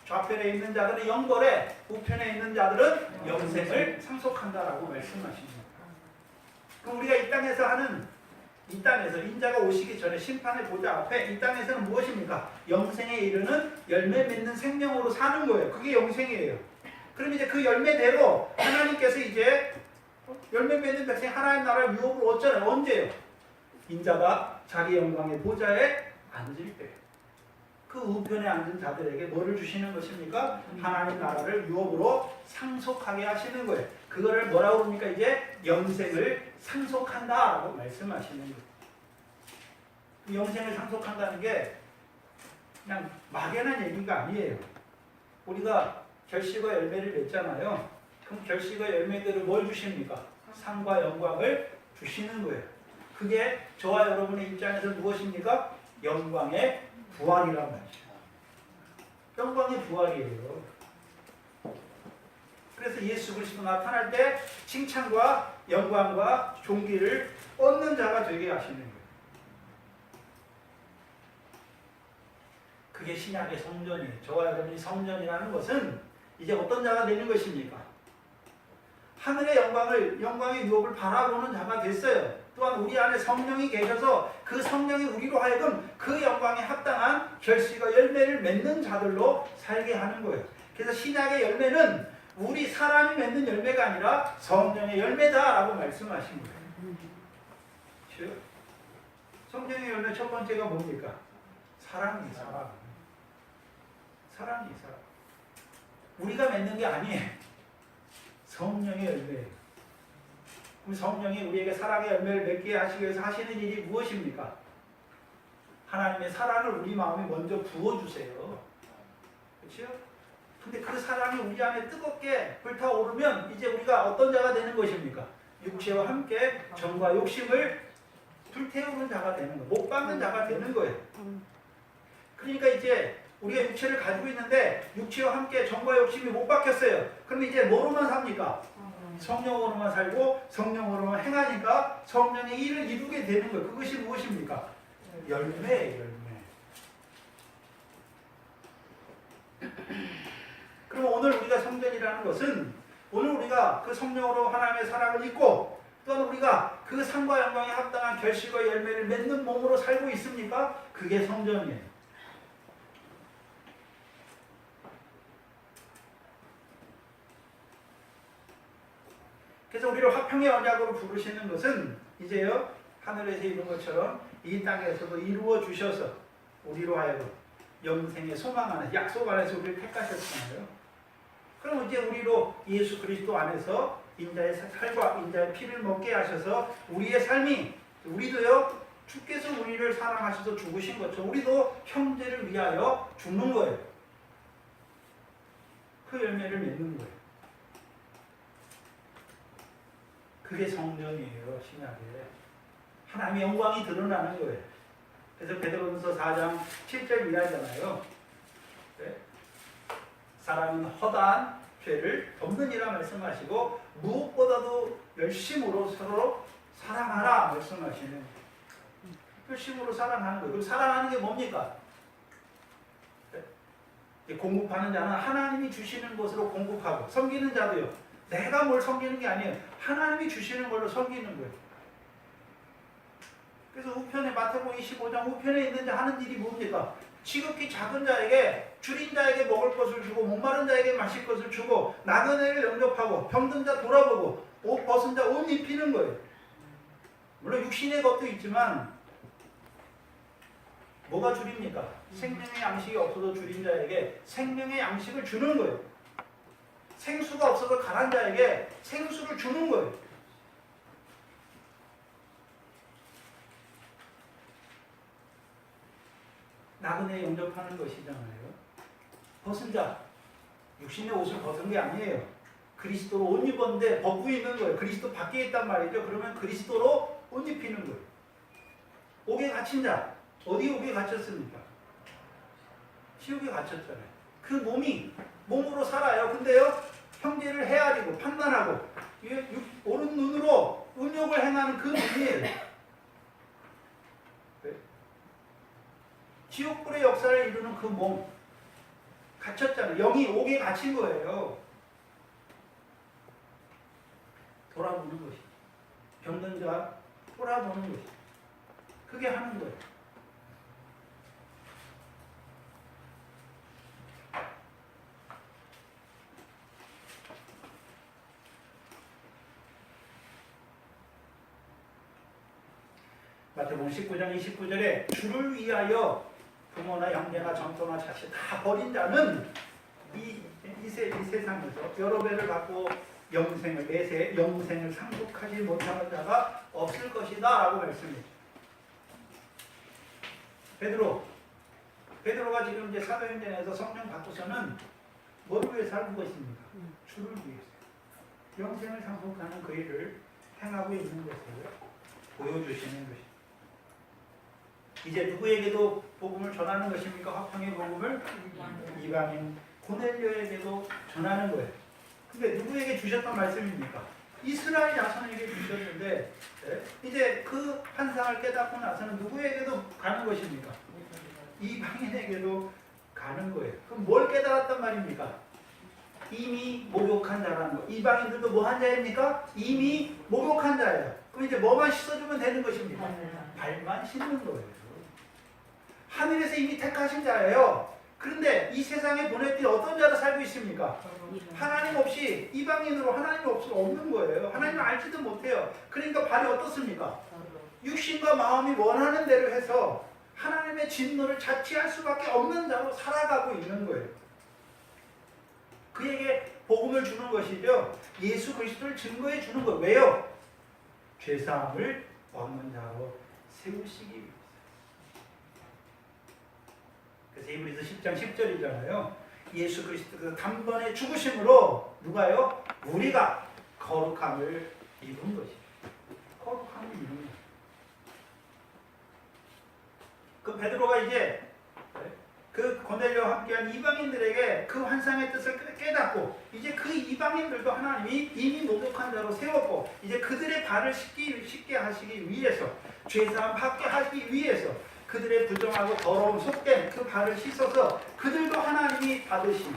좌편에 있는 자들은 영벌에 우편에 있는 자들은 영생을 상속한다라고 말씀하십니다. 그럼 우리가 이 땅에서 인자가 오시기 전에 심판의 보좌 앞에 이 땅에서는 무엇입니까? 영생에 이르는 열매 맺는 생명으로 사는 거예요. 그게 영생이에요. 그럼 이제 그 열매대로 하나님께서 이제 열매 맺는 백성 하나님 나라의 유업을 얻잖아요. 언제요? 인자가 자기 영광의 보좌에 앉을 때. 그 우편에 앉은 자들에게 뭐를 주시는 것입니까? 하나님 나라를 유업으로 상속하게 하시는 거예요. 그거를 뭐라고 그럽니까? 이제 영생을 상속한다라고 말씀하시는 거예요. 영생을 상속한다는 게 그냥 막연한 얘기가 아니에요. 우리가 결실과 열매를 맺잖아요. 그럼 결실과 열매들을 뭘 주십니까? 상과 영광을 주시는 거예요. 그게 저와 여러분의 입장에서 무엇입니까? 영광의 부활이란 말이죠. 영광의 부활이에요. 그래서 예수 그리스도 나타날 때 칭찬과 영광과 존귀를 얻는 자가 되게 하시는 거예요. 그게 신약의 성전이에요. 저와 여러분이 성전이라는 것은 이제 어떤 자가 되는 것입니까? 하늘의 영광의 유업을 바라보는 자가 됐어요. 또한 우리 안에 성령이 계셔서 그 성령이 우리로 하여금 그 영광에 합당한 결실과 열매를 맺는 자들로 살게 하는 거예요. 그래서 신약의 열매는 우리 사람이 맺는 열매가 아니라 성령의 열매다라고 말씀하신 거예요. 그렇죠? 성령의 열매 첫 번째가 뭡니까? 사랑이에요. 사랑이 사랑. 우리가 맺는 게 아니에요. 성령의 열매예요. 그럼 성령이 우리에게 사랑의 열매를 맺게 하시기 위해서 하시는 일이 무엇입니까? 하나님의 사랑을 우리 마음에 먼저 부어주세요. 그렇죠? 근데 그 사랑이 우리 안에 뜨겁게 불타오르면 이제 우리가 어떤 자가 되는 것입니까? 육체와 함께 정과 욕심을 불태우는 자가 되는 거예요. 못 받는 자가 되는 거예요. 그러니까 이제 우리가 육체를 가지고 있는데 육체와 함께 정과 욕심이 못 박혔어요. 그럼 이제 뭐로만 삽니까? 성령으로만 살고 성령으로만 행하니까 성령의 일을 이루게 되는 거예요. 그것이 무엇입니까? 열매예요. 열매. 그럼 오늘 우리가 성전이라는 것은 오늘 우리가 그 성령으로 하나님의 사랑을 입고 또한 우리가 그 상과 영광에 합당한 결실과 열매를 맺는 몸으로 살고 있습니까? 그게 성전이에요. 그래서 우리를 화평의 언약으로 부르시는 것은 이제요 하늘에서 이룬 것처럼 이 땅에서도 이루어 주셔서 우리로 하여금 영생의 소망 안에 약속 안에서 우리를 택하셨잖아요. 그럼 이제 우리로 예수 그리스도 안에서 인자의 살과 인자의 피를 먹게 하셔서 우리의 삶이 우리도요 주께서 우리를 사랑하셔서 죽으신 것처럼 우리도 형제를 위하여 죽는 거예요. 그 열매를 맺는 거예요. 그게 성전이에요. 신약에 하나님의 영광이 드러나는 거예요. 그래서 베드로전서 4장 7절 이하잖아요. 네? 사람은 허다한 죄를 덮느니라 말씀하시고 무엇보다도 열심으로 서로 사랑하라 말씀하시는, 열심으로 사랑하는 거예요. 그럼 사랑하는 게 뭡니까? 공급하는 자는 하나님이 주시는 것으로 공급하고, 섬기는 자도요, 내가 뭘 섬기는 게 아니에요. 하나님이 주시는 걸로 섬기는 거예요. 그래서 우편에, 마태복음 25장 우편에 있는 자 하는 일이 뭡니까? 지극히 작은 자에게, 줄인 자에게 먹을 것을 주고, 목마른 자에게 마실 것을 주고, 나그네를 영접하고, 병든 자 돌아보고, 옷 벗은 자 옷 입히는 거예요. 물론 육신의 것도 있지만 뭐가 줄입니까? 생명의 양식이 없어서 줄인 자에게 생명의 양식을 주는 거예요. 생수가 없어서 가난 자에게 생수를 주는 거예요. 나그네 영접하는 것이잖아요. 벗은 자, 육신의 옷을 벗은 게 아니에요. 그리스도로 옷 입었는데 벗고 있는 거예요. 그리스도 밖에 있단 말이죠. 그러면 그리스도로 옷 입히는 거예요. 옥에 갇힌 자, 어디 옥에 갇혔습니까? 지옥에 갇혔잖아요. 그 몸이 몸으로 살아요. 근데요, 형제를 헤아리고 판단하고 오른 눈으로 음욕을 행하는 그 몸이에요. 지옥불의 역사를 이루는 그 몸, 갇혔잖아요. 영이 옥에 갇힌 거예요. 돌아보는 것이, 병든 자 돌아보는 것이, 그게 하는 거예요. 마태복음 19장 29절에 주를 위하여 부모나 형제나 정토나 자식 다 버린 자는 이 세상에서 여러 배를 받고 영생을, 내세 영생을 상속하지 못하는 자가 없을 것이다 라고 말씀해요. 베드로가 지금 이제 사도행전에서 성령 받고서는 뭐를 위해 살고 것입니까? 주를 위해서 영생을 상속하는 그 일을 행하고 있는 것을 보여주시는 것입니다. 이제 누구에게도 복음을 전하는 것입니까? 화평의 복음을 이방인 고넬료에게도 전하는 거예요. 근데 누구에게 주셨던 말씀입니까? 이스라엘 자손에게 주셨는데, 이제 그 환상을 깨닫고 나서는 누구에게도 가는 것입니까? 이방인에게도 가는 거예요. 그럼 뭘 깨달았단 말입니까? 이미 목욕한 자라는 거. 이방인들도 뭐 한 자입니까? 이미 목욕한 자예요. 그럼 이제 뭐만 씻어주면 되는 것입니까? 발만 씻는 거예요. 하늘에서 이미 택하신 자예요. 그런데 이 세상에 보냈더니 어떤 자로 살고 있습니까? 하나님 없이, 이방인으로 하나님 없이 없는 거예요. 하나님을 알지도 못해요. 그러니까 발이 어떻습니까? 육신과 마음이 원하는 대로 해서 하나님의 진노를 자취할 수밖에 없는 자로 살아가고 있는 거예요. 그에게 복음을 주는 것이죠. 예수 그리스도를 증거해 주는 거예요. 왜요? 죄사함을 얻는 자로 세우시기 위해서. 그래서 히브리서 10장 10절이잖아요. 예수 그리스도의 단번에 죽으심으로 누가요? 우리가 거룩함을 입은 것이죠. 거룩함을 입은 것이죠. 그 베드로가 이제 그 고넬료와 함께한 이방인들에게 그 환상의 뜻을 깨닫고, 이제 그 이방인들도 하나님이 이미 목욕한 자로 세웠고, 이제 그들의 발을 씻게 하시기 위해서, 죄사함 받게 하기 위해서 그들의 부정하고 더러운 속된 그 발을 씻어서 그들도 하나님이 받으신,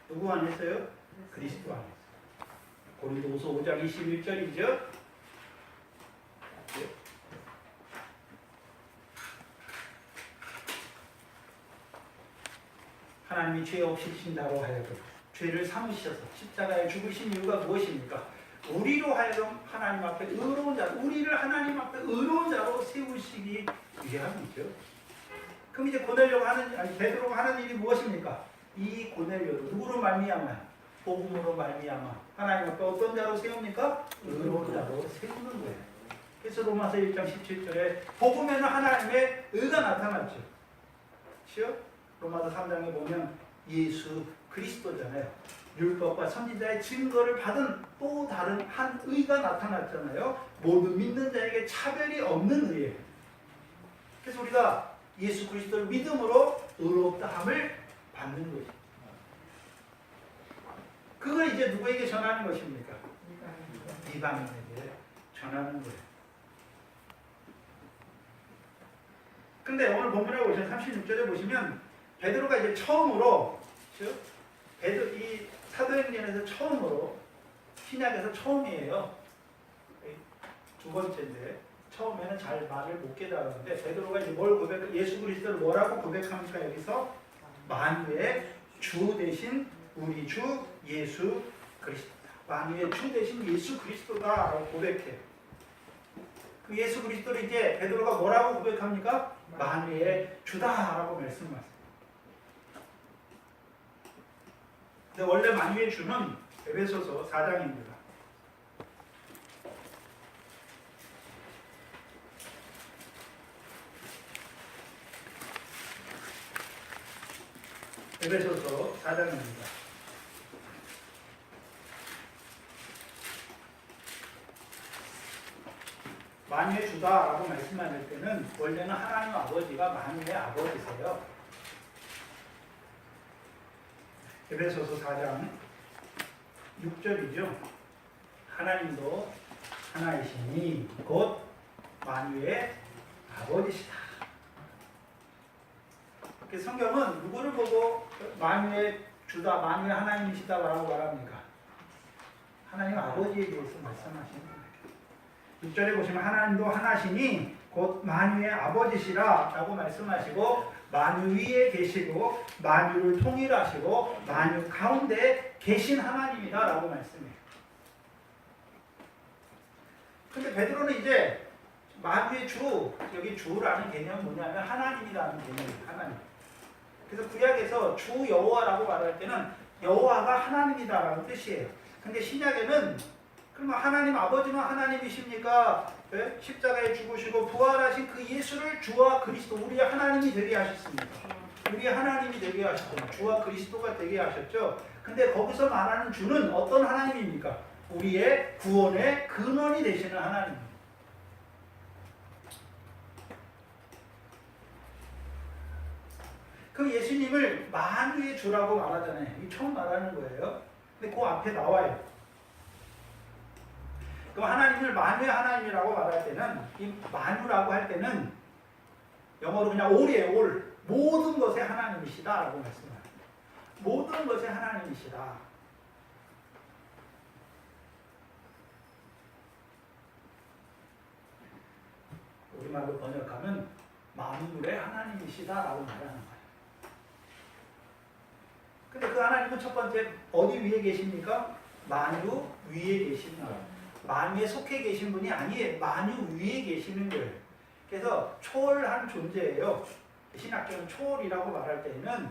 누구 안에서요? 그리스도 안에서. 고린도후서 5장 21절이죠. 하나님이 죄 없으신 자로 하여금 죄를 삼으셔서 십자가에 죽으신 이유가 무엇입니까? 우리로 하여금 하나님 앞에 의로운 자, 우리를 하나님 앞에 의로운 자로 세우시기 위함이죠. 그럼 이제 베드로가 하는 일이 무엇입니까? 이 고넬료를 누구로 말미암아? 복음으로 말미암아 하나님 앞에 어떤 자로 세웁니까? 의로운 자로 세우는 거예요. 그래서 로마서 1장 17절에 복음에는 하나님의 의가 나타났죠. 그렇죠? 로마서 3장에 보면 예수 그리스도잖아요. 율법과 선지자의 증거를 받은 또 다른 한 의가 나타났잖아요. 모두 믿는 자에게 차별이 없는 의예요. 그래서 우리가 예수 그리스도를 믿음으로 의롭다함을 받는 거죠. 그걸 이제 누구에게 전하는 것입니까? 이방인에게 전하는 거예요. 근데 오늘 본문에 보시면 36절에 보시면 베드로가 이제 처음으로 이 사도행전에서 처음으로 신약에서 처음이에요. 두 번째인데 처음에는 잘 말을 못 깨달았는데 베드로가 이제 뭘 고백? 예수 그리스도를 뭐라고 고백합니까? 여기서 만유의 주 대신 우리 주 예수 그리스도다. 만유의 주 대신 예수 그리스도다라고 고백해. 그 예수 그리스도를 이제 베드로가 뭐라고 고백합니까? 만유의 주다라고 말씀하세요. 근데 원래 만유의 주는 에베소서 4장입니다. 에베소서 4장입니다. 만유의 주다라고 말씀하실 때는 원래는 하나님 아버지가 만유의 아버지세요. 에베소서 4장 6절이죠. 하나님도 하나이시니 곧 만유의 아버지시다. 성경은 누구를 보고 만유의 주다, 만유의 하나님이시다라고 말합니까? 하나님 아버지에 대해서 말씀하시는 거예요. 6절에 보시면 하나님도 하나시니 곧 만유의 아버지시라 라고 말씀하시고 만유 위에 계시고 만유를 통일하시고 만유 가운데 계신 하나님이다 라고 말씀해요. 근데 베드로는 이제 만유의 주, 여기 주라는 개념은 뭐냐면 하나님이라는 개념이에요. 하나님. 그래서 구약에서 주 여호와라고 말할 때는 여호와가 하나님이다라는 뜻이에요. 근데 신약에는 그러면 하나님 아버지는 하나님이십니까? 네? 십자가에 죽으시고 부활하신 그 예수를 주와 그리스도, 우리의 하나님이 되게 하셨습니다. 우리의 하나님이 되게 하셨죠. 주와 그리스도가 되게 하셨죠. 근데 거기서 말하는 주는 어떤 하나님입니까? 우리의 구원의 근원이 되시는 하나님입니다. 그 예수님을 만유의 주라고 말하잖아요. 이 처음 말하는 거예요. 근데 그 앞에 나와요. 그럼 하나님을 만유의 하나님이라고 말할 때는, 이 만유라고 할 때는 영어로 그냥 all이에요. all. 모든 것의 하나님이시다 라고 말씀해요. 모든 것의 하나님이시다. 우리말로 번역하면 만물의 하나님이시다 라고 말하는 거예요. 근데 그 하나님은 첫 번째 어디 위에 계십니까? 만유 위에 계십니다. 만유에 속해 계신 분이 아니에요. 만유 위에 계시는 거예요. 그래서 초월한 존재예요. 신학적인 초월이라고 말할 때는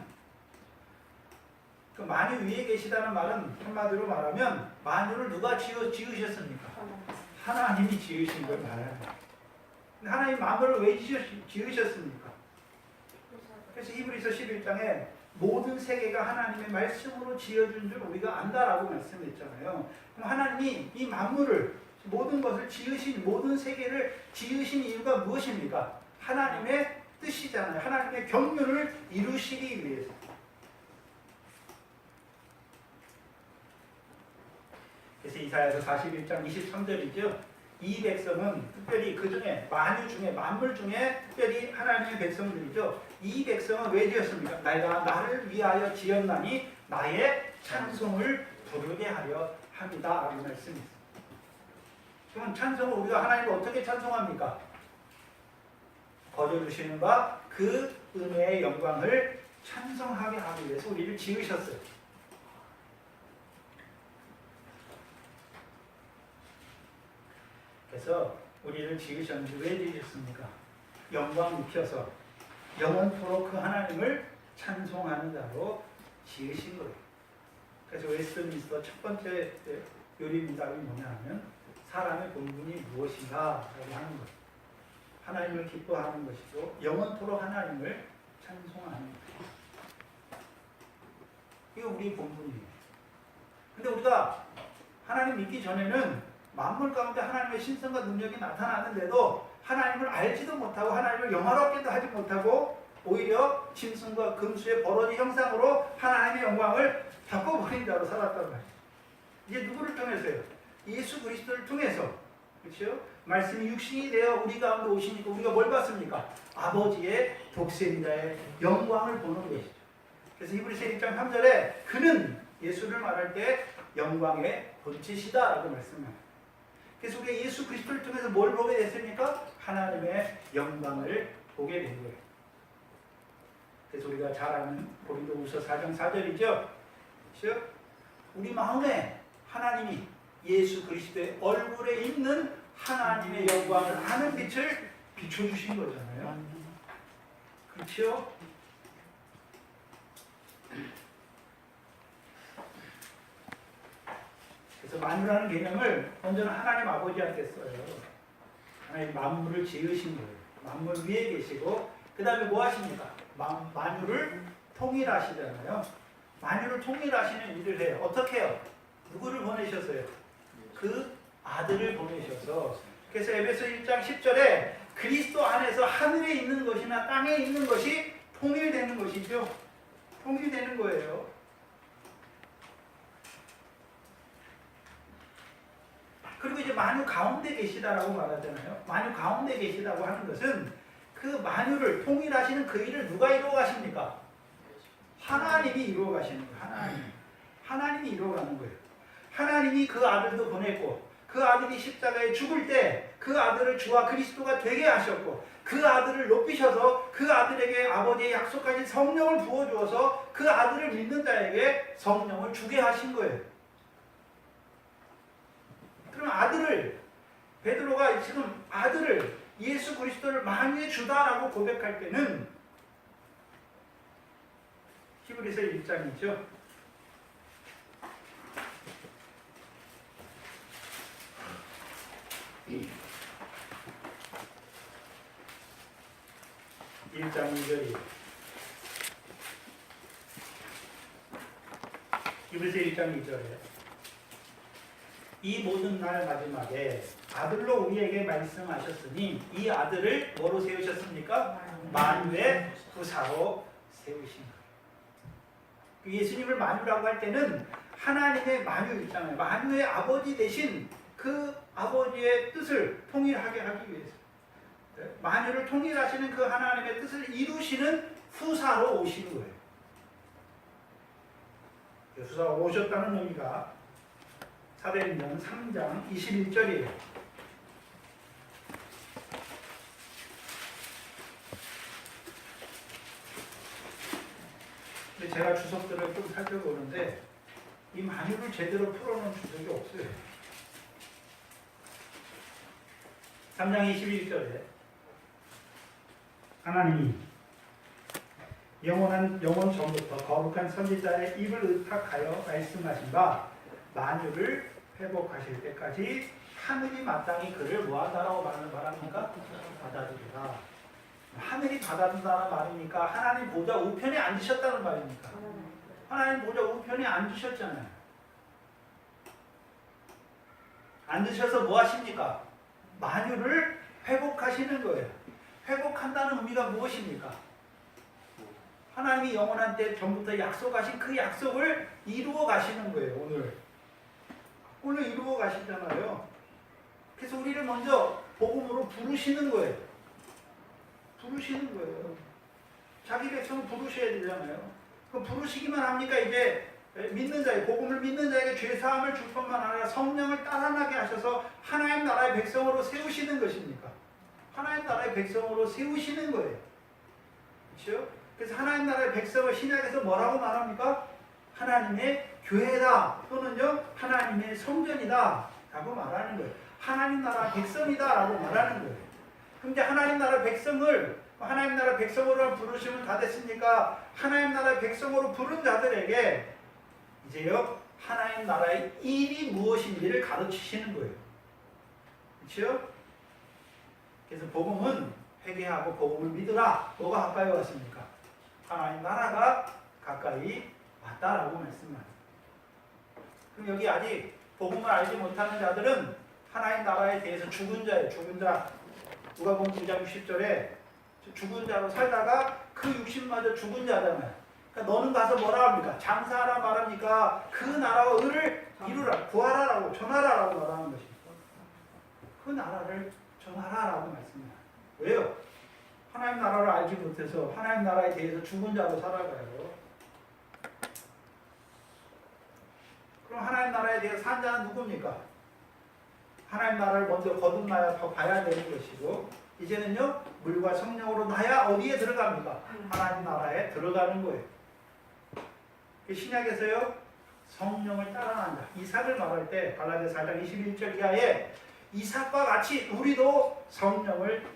그 만유 위에 계시다는 말은 한마디로 말하면 만유를 누가 지으셨습니까? 하나님이 지으신 걸 말하는 거예요. 하나님 만물을 왜 지으셨습니까? 그래서 히브리서 11장에 모든 세계가 하나님의 말씀으로 지어준 줄 우리가 안다라고 말씀했잖아요. 그럼 하나님이 이 만물을, 모든 것을 지으신, 모든 세계를 지으신 이유가 무엇입니까? 하나님의 뜻이잖아요. 하나님의 경륜을 이루시기 위해서. 그래서 이사야서 41장 23절이죠. 이 백성은 특별히 그 중에 만유 중에 만물 중에 특별히 하나님의 백성들이죠. 이 백성은 왜 지었습니까? 내가 나를 위하여 지었나니 나의 찬송을 부르게 하려 합니다. 라는 말씀이 있습니다. 그럼 찬송을 우리가 하나님을 어떻게 찬송합니까? 거저주시는 바 그 은혜의 영광을 찬송하게 하기 위해서 우리를 지으셨어요. 그래서 우리를 지으셨는지 왜 지으셨습니까? 영광 입혀서 영원토록 그 하나님을 찬송하는 자로 지으신 거예요. 그래서 웨스트민스터 첫 번째 요리문답이 뭐냐 하면 사람의 본분이 무엇인가 라고 하는 거예요. 하나님을 기뻐하는 것이고 영원토록 하나님을 찬송하는 거예요. 이게 우리의 본분이에요. 근데 우리가 하나님 믿기 전에는 만물 가운데 하나님의 신성과 능력이 나타나는데도 하나님을 알지도 못하고 하나님을 영화롭게도 하지 못하고 오히려 짐승과 금수의 버러지 형상으로 하나님의 영광을 바꿔버린 자로 살았단 말이에요. 이제 누구를 통해서요? 예수 그리스도를 통해서. 그렇죠? 말씀이 육신이 되어 우리 가운데 오시니까 우리가 뭘 받습니까? 아버지의 독생자의 영광을 보는 것이죠. 그래서 히브리서 1장 3절에 그는 예수를 말할 때 영광의 본체시다라고 말씀합니다. 그래서 우리가 예수 그리스도를 통해서 뭘 보게 됐습니까? 하나님의 영광을 보게 된 거예요. 그래서 우리가 잘 아는 고린도후서 4장 4절이죠. 그렇죠? 우리 마음에 하나님이 예수 그리스도의 얼굴에 있는 하나님의 영광을 아는 빛을 비춰주신 거잖아요. 그렇죠? 그래서 만유라는 개념을 먼저는 하나님 아버지한테 써요. 하나님 만물을 지으신 거예요. 만물 위에 계시고 그 다음에 뭐 하십니까? 만유를 통일하시잖아요. 만유를 통일하시는 일을 해요. 어떻게 해요? 누구를 보내셨어요? 그 아들을 보내셔서. 그래서 에베소 1장 10절에 그리스도 안에서 하늘에 있는 것이나 땅에 있는 것이 통일되는 것이죠. 통일되는 거예요. 그리고 이제 만유 가운데 계시다라고 말하잖아요. 만유 가운데 계시다고 하는 것은 그 만유를 통일하시는 그 일을 누가 이루어 가십니까? 하나님이 이루어 가시는 거예요. 하나님이 이루어 가는 거예요. 하나님이 그 아들도 보냈고 그 아들이 십자가에 죽을 때 그 아들을 주와 그리스도가 되게 하셨고 그 아들을 높이셔서 그 아들에게 아버지의 약속하신 성령을 부어주어서 그 아들을 믿는 자에게 성령을 주게 하신 거예요. 그럼 아들을 베드로가 지금 아들을 예수 그리스도를 만유의 주다라고 고백할 때는 히브리서 1장이죠. (1장 2절이) 히브리서 1장 2절에 이 모든 날 마지막에 아들로 우리에게 말씀하셨으니 이 아들을 뭐로 세우셨습니까? 만유의 후사로 세우신 거예요. 예수님을 만유라고 할 때는 하나님의 만유 있잖아요. 만유의 아버지 대신 그 아버지의 뜻을 통일하게 하기 위해서 만유를 통일하시는 그 하나님의 뜻을 이루시는 후사로 오시는 거예요. 후사로 오셨다는 의미가 사도행전 3장 21절이에요. 근데 제가 주석들을 좀 살펴보는데 이 만유를 제대로 풀어놓은 주석이 없어요. 3장 21절에 하나님이 영원 전부터 거룩한 선지자의 입을 의탁하여 말씀하신 바 만유를 회복하실 때까지 하늘이 마땅히 그를 뭐한다라고 말합니까? 받아들이라. 하늘이 받아준다는 말이니까 하나님 보좌 우편에 앉으셨다는 말입니까? 하나님 보좌 우편에 앉으셨잖아요. 앉으셔서 뭐 하십니까? 만유를 회복하시는 거예요. 회복한다는 의미가 무엇입니까? 하나님이 영원한 때 전부터 약속하신 그 약속을 이루어 가시는 거예요. 오늘 이루어 가시잖아요. 그래서 우리를 먼저 복음으로 부르시는 거예요. 부르시는 거예요. 자기 백성을 부르셔야 되잖아요. 그 부르시기만 합니까? 이제 믿는 자에, 복음을 믿는 자에게 죄사함을 줄 뿐만 아니라 성령을 따라나게 하셔서 하나님 나라의 백성으로 세우시는 것입니까? 하나님 나라의 백성으로 세우시는 거예요. 그렇죠? 그래서 하나님 나라의 백성을 신약에서 뭐라고 말합니까? 하나님의 교회다 또는요 하나님의 성전이다 라고 말하는 거예요. 하나님 나라 백성이다 라고 말하는 거예요. 근데 하나님 나라 백성을 하나님 나라 백성으로 부르시면 다 됐습니까? 하나님 나라의 백성으로 부른 자들에게 이제요 하나님 나라의 일이 무엇인지를 가르치시는 거예요. 그렇죠? 그래서 복음은 회개하고 복음을 믿으라. 뭐가 가까이 왔습니까? 하나님 나라가 가까이 왔다라고 말씀합니다. 그럼 여기 아직 복음을 알지 못하는 자들은 하나님 나라에 대해서 죽은 자예요. 죽은 자. 누가복음 9장 60절에 죽은 자로 살다가 그 육신마저 죽은 자잖아요. 그러니까 너는 가서 뭐라 합니까? 장사하라 말합니까? 그 나라와 의를 이루라, 구하라라고, 전하라라고 말하는 것입니다. 그 나라를 전하라라고 말씀합니다. 왜요? 하나님 나라를 알지 못해서 하나님 나라에 대해서 죽은 자로 살아가요. 그럼 하나님 나라에 대해서 산 자는 누굽니까? 하나님 나라를 먼저 거듭나야 봐야 되는 것이고, 이제는요 물과 성령으로 나야 어디에 들어갑니까? 하나님 나라에 들어가는 거예요. 신약에서요 성령을 따라간 자, 이삭을 말할 때 갈라디아서 4장 21절 이하에 이삭과 같이 우리도 성령을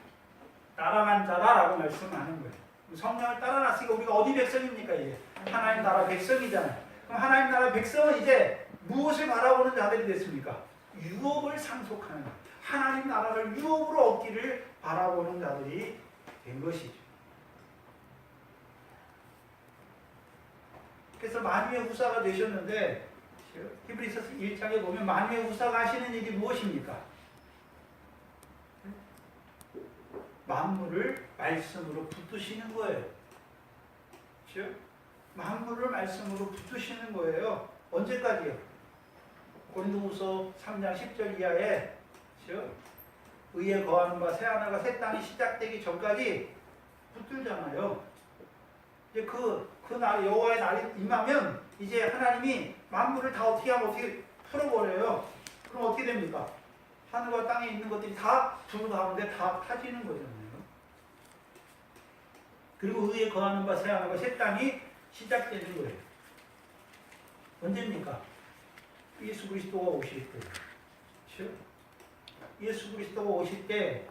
따라간 자라라고 말씀하는 거예요. 성령을 따라놨으니까 우리가 어디 백성입니까? 이게 하나님 나라 백성이잖아요. 그럼 하나님 나라 백성은 이제 무엇을 바라보는 자들이 됐습니까? 유업을 상속하는, 하나님 나라를 유업으로 얻기를 바라보는 자들이 된 것이죠. 그래서 만유의 후사가 되셨는데 히브리서 1장에 보면 만유의 후사가 하시는 일이 무엇입니까? 만물을 말씀으로 붙드시는 거예요. 그렇죠? 만물을 말씀으로 붙드시는 거예요. 언제까지요? 고린도후서 3장 10절 이하에 그렇죠? 의에 거하는 바 새 하늘과 새 땅이 시작되기 전까지 붙들잖아요. 이제 그 날 여호와의 날이 임하면 이제 하나님이 만물을 다 어떻게 하면 어떻게 풀어버려요. 그럼 어떻게 됩니까? 하늘과 땅에 있는 것들이 다 불 가운데 다 타지는 거잖아요. 그리고 의에 거하는 바 새 하늘과 새 땅이 시작되는 거예요. 언제입니까? 예수 그리스도가 오실 때. 그렇죠? 예수 그리스도가 오실 때,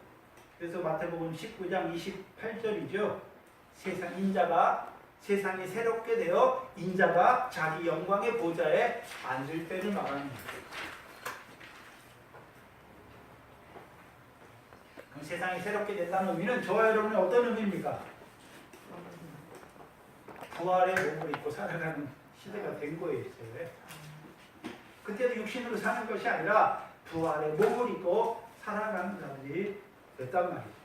그래서 마태복음 19장 28절이죠. 세상 인자가 세상이 새롭게 되어 인자가 자기 영광의 보좌에 앉을 때를 말하는 거예요. 그럼 세상이 새롭게 된다는 의미는 저와 여러분의 어떤 의미입니까? 부활의 몸을 입고 살아가는 시대가 된 거예요. 이제. 그때도 육신으로 사는 것이 아니라 부활의 몸을 입고 살아가는 자들이 됐단 말이죠.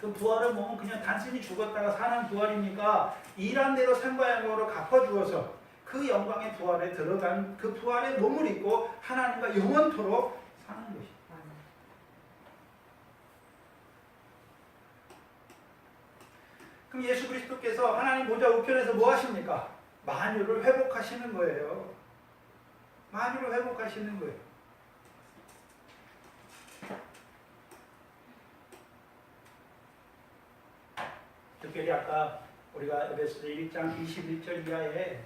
그 부활의 몸은 그냥 단순히 죽었다가 사는 부활입니까? 일한 대로 상과 영광으로 갚아주어서 그 영광의 부활에 들어간 그 부활의 몸을 입고 하나님과 영원토록 사는 것입니다. 그럼 예수 그리스도께서 하나님 보좌 우편에서 뭐 하십니까? 만유를 회복하시는 거예요. 만유를 회복하시는 거예요. 특별히 아까 우리가 에베소서 1장 21절 이하에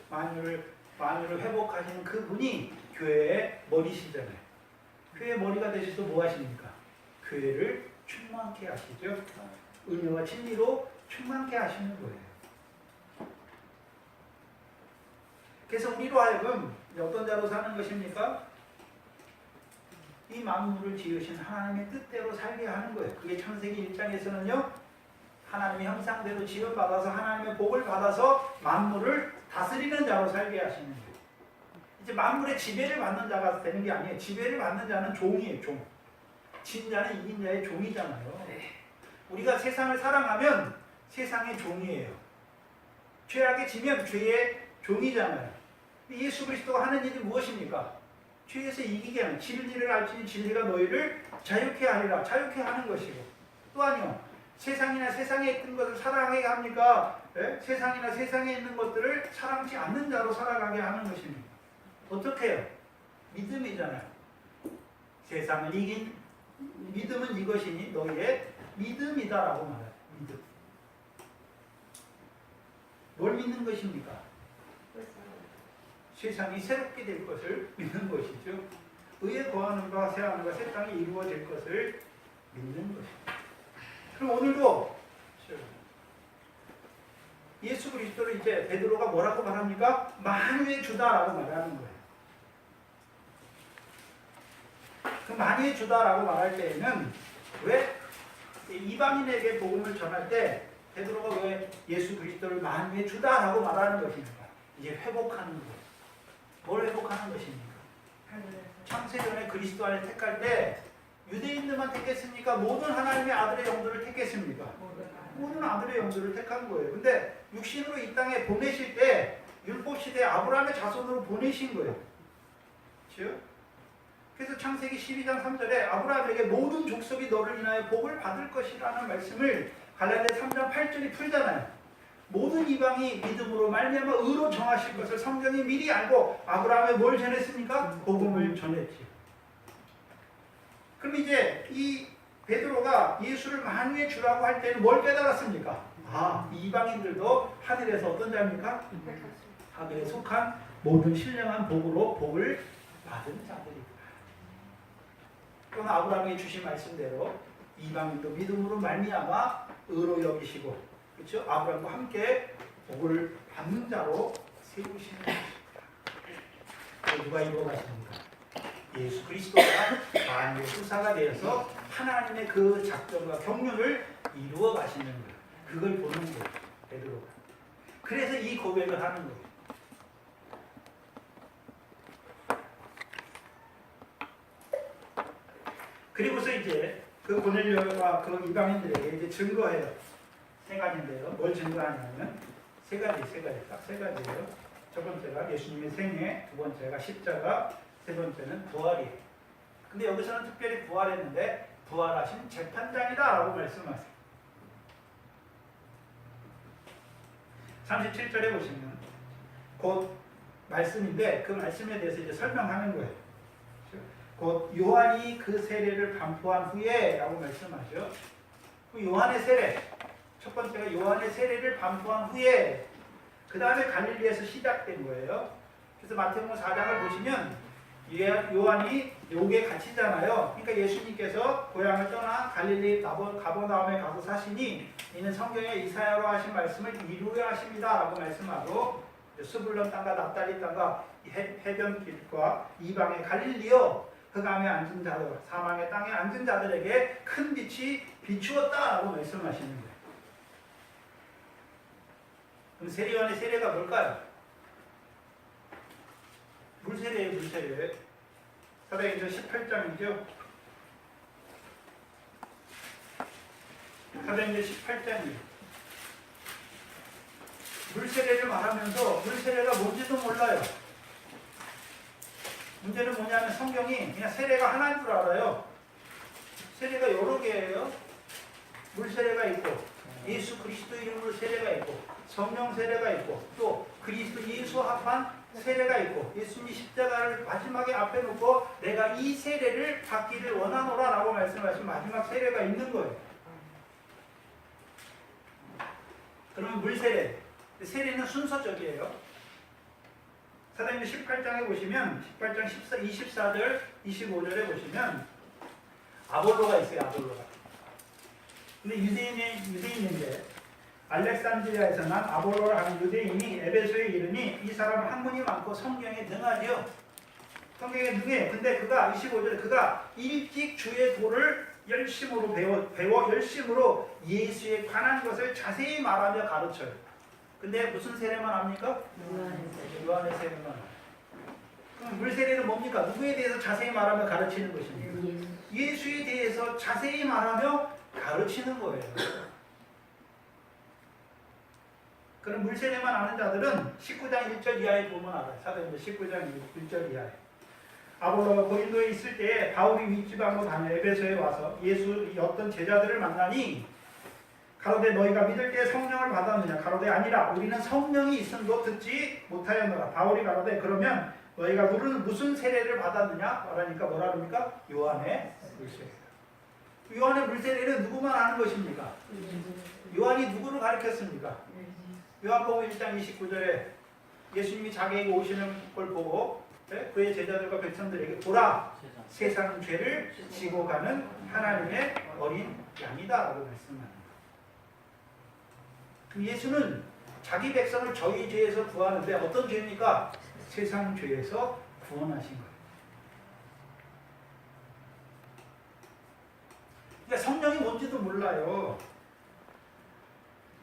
만유를 회복하시는 그분이 교회의 머리시잖아요. 교회의 머리가 되셔서 뭐 하십니까? 교회를 충만케 하시죠. 은혜와 진리로 충만케 하시는 거예요. 그래서 우리로 하여금 어떤 자로 사는 것입니까? 이 만물을 지으신 하나님의 뜻대로 살게 하는 거예요. 그게 창세기 1장에서는요. 하나님의 형상대로 지음받아서 하나님의 복을 받아서 만물을 다스리는 자로 살게 하시는 거예요. 이제 만물의 지배를 받는 자가 되는 게 아니에요. 지배를 받는 자는 종이에요. 종. 진 자는 이긴 자의 종이잖아요. 우리가 세상을 사랑하면 세상의 종이에요. 죄악에 지면 죄의 종이잖아요. 예수 그리스도가 하는 일이 무엇입니까? 죄에서 이기게 하는, 진리를 알지니 진리가 너희를 자유케 하리라. 자유케 하는 것이고, 또한요 세상이나 세상에 있는 것을 사랑하게 합니까? 네? 세상이나 세상에 있는 것들을 사랑치 않는 자로 살아가게 하는 것입니다. 어떻게 해요? 믿음이잖아요. 세상을 이긴 믿음은 이것이니 너희의 믿음이다라고 말해요. 믿음. 뭘 믿는 것입니까? 세상이 새롭게 될 것을 믿는 것이죠. 의에 거하는 바 새 하늘과 새 땅이 이루어질 것을 믿는 것입니다. 그럼 오늘도 예수 그리스도를 이제 베드로가 뭐라고 말합니까? 만유의 주다라고 말하는 거예요. 그 만유의 주다라고 말할 때에는 왜 이방인에게 복음을 전할 때 베드로가 왜 예수 그리스도를 만유의 주다라고 말하는 것입니까? 이제 회복하는 거예요. 뭘 회복하는 것입니까? 창세전에 그리스도 안에 택할 때 유대인들만 택했습니까? 모든 하나님의 아들의 영들을 택했습니까? 모든 아들의 영들을 택한 거예요. 근데 육신으로 이 땅에 보내실 때 율법 시대 아브라함의 자손으로 보내신 거예요. 그렇죠? 그래서 창세기 12장 3절에 아브라함에게 모든 족속이 너를 인하여 복을 받을 것이라는 말씀을 갈라디아 3장 8절이 풀잖아요. 모든 이방이 믿음으로 말미암아 의로 정하실 것을 성경이 미리 알고 아브라함에 뭘 전했습니까? 복음을 전했지. 그럼 이제 이 베드로가 예수를 만유의 주라고 할 때는 뭘 깨달았습니까? 아, 이방인들도 하늘에서 어떤 자입니까? 하늘에 속한 모든 신령한 복으로 복을 받은 자들이다. 그럼 아브라함이 주신 말씀대로 이방인도 믿음으로 말미암아 의로 여기시고, 그렇죠? 아브라함과 함께 복을 받는 자로 세우시는 것입니다. 누가 이루어가십니까? 예수 그리스도가 만유의 수사가 되어서 하나님의 그 작정과 경륜을 이루어 가시는 거예요. 그걸 보는 거예요, 베드로가. 그래서 이 고백을 하는 거예요. 그리고서 이제 그 고넬료와 그 이방인들에게 이제 증거해요. 세 가지인데요. 뭘 증거하냐면 세 가지, 딱 세 가지예요. 첫 번째가 예수님의 생애, 두 번째가 십자가, 세 번째는 부활이에요. 근데 여기서는 특별히 부활했는데 부활하신 재판장이다라고 말씀하세요. 37절에 보시면 곧 말씀인데 그 말씀에 대해서 이제 설명하는 거예요. 곧 요한이 그 세례를 반포한 후에 라고 말씀하죠. 그 요한의 세례, 첫 번째가 요한의 세례를 반포한 후에 그 다음에 갈릴리에서 시작된 거예요. 그래서 마태복음 4장을 보시면 요한이 요게 갇히잖아요. 그러니까 예수님께서 고향을 떠나 갈릴리 가버나움에 가서 사시니 이는 성경에 이사야로 하신 말씀을 이루려 하십니다 라고 말씀하고 스불론 땅과 납달리 땅과 해변길과 이방의 갈릴리요 흑암에 앉은 자들, 사망의 땅에 앉은 자들에게 큰 빛이 비추었다라고 말씀하시는 거예요. 그럼 세례요한의 세례가 뭘까요? 물세례예요, 물세례. 사도행전 18장이죠. 사도행전 18장이에요. 물세례를 말하면서 물세례가 뭔지도 몰라요. 문제는 뭐냐면 성경이 그냥 세례가 하나인 줄 알아요. 세례가 여러 개예요. 물세례가 있고 예수 그리스도 이름으로 세례가 있고 성령 세례가 있고 또 그리스도 예수 합한 세례가 있고 예수님이 십자가를 마지막에 앞에 놓고 내가 이 세례를 받기를 원하노라 라고 말씀하신 마지막 세례가 있는 거예요. 그러면 물세례, 세례는 순서적이에요. 사도행전 18장에 보시면 18장 24절 25절에 보시면 아볼로가 있어요. 아볼로가. 근데 유대인인데 알렉산드리아에서 난 아볼로라 하는 유대인이 에베소에 이르니 이 사람은 학문이 많고 성경에 능하지요. 성경에 능해. 근데 그가 25절에 그가 일찍 주의 도를 열심으로 배워 열심으로 예수에 관한 것을 자세히 말하며 가르쳐요. 근데 무슨 세례만 합니까? 요한의 세례만. 그럼 물세례는 뭡니까? 누구에 대해서 자세히 말하며 가르치는 것입니까? 예수에 대해서 자세히 말하며 가르치는 거예요. 그럼 물세례만 아는 자들은 19장 1절 이하에 보면 알아요. 사도행전 19장 1절 이하에. 아볼로가 고린도에 있을 때 바울이 윗지방으로 다녀 에베소에 와서 예수 어떤 제자들을 만나니 가로되 너희가 믿을 때 성령을 받았느냐? 가로되 아니라 우리는 성령이 있음도 듣지 못하였노라. 바울이 가로되 그러면 너희가 무슨 세례를 받았느냐? 말하니까 뭐라 그럽니까? 요한의 물세례. 요한의 물세례는 누구만 아는 것입니까? 요한이 누구를 가르쳤습니까? 요한복음 1장 29절에 예수님이 자기에게 오시는 걸 보고 그의 제자들과 백성들에게 보라 세상 죄를 지고 가는 하나님의 어린 양이다 라고 말씀합니다. 예수는 자기 백성을 저희 죄에서 구하는데 어떤 죄입니까? 세상 죄에서 구원하신 거예요. 그러니까 성령이 뭔지도 몰라요.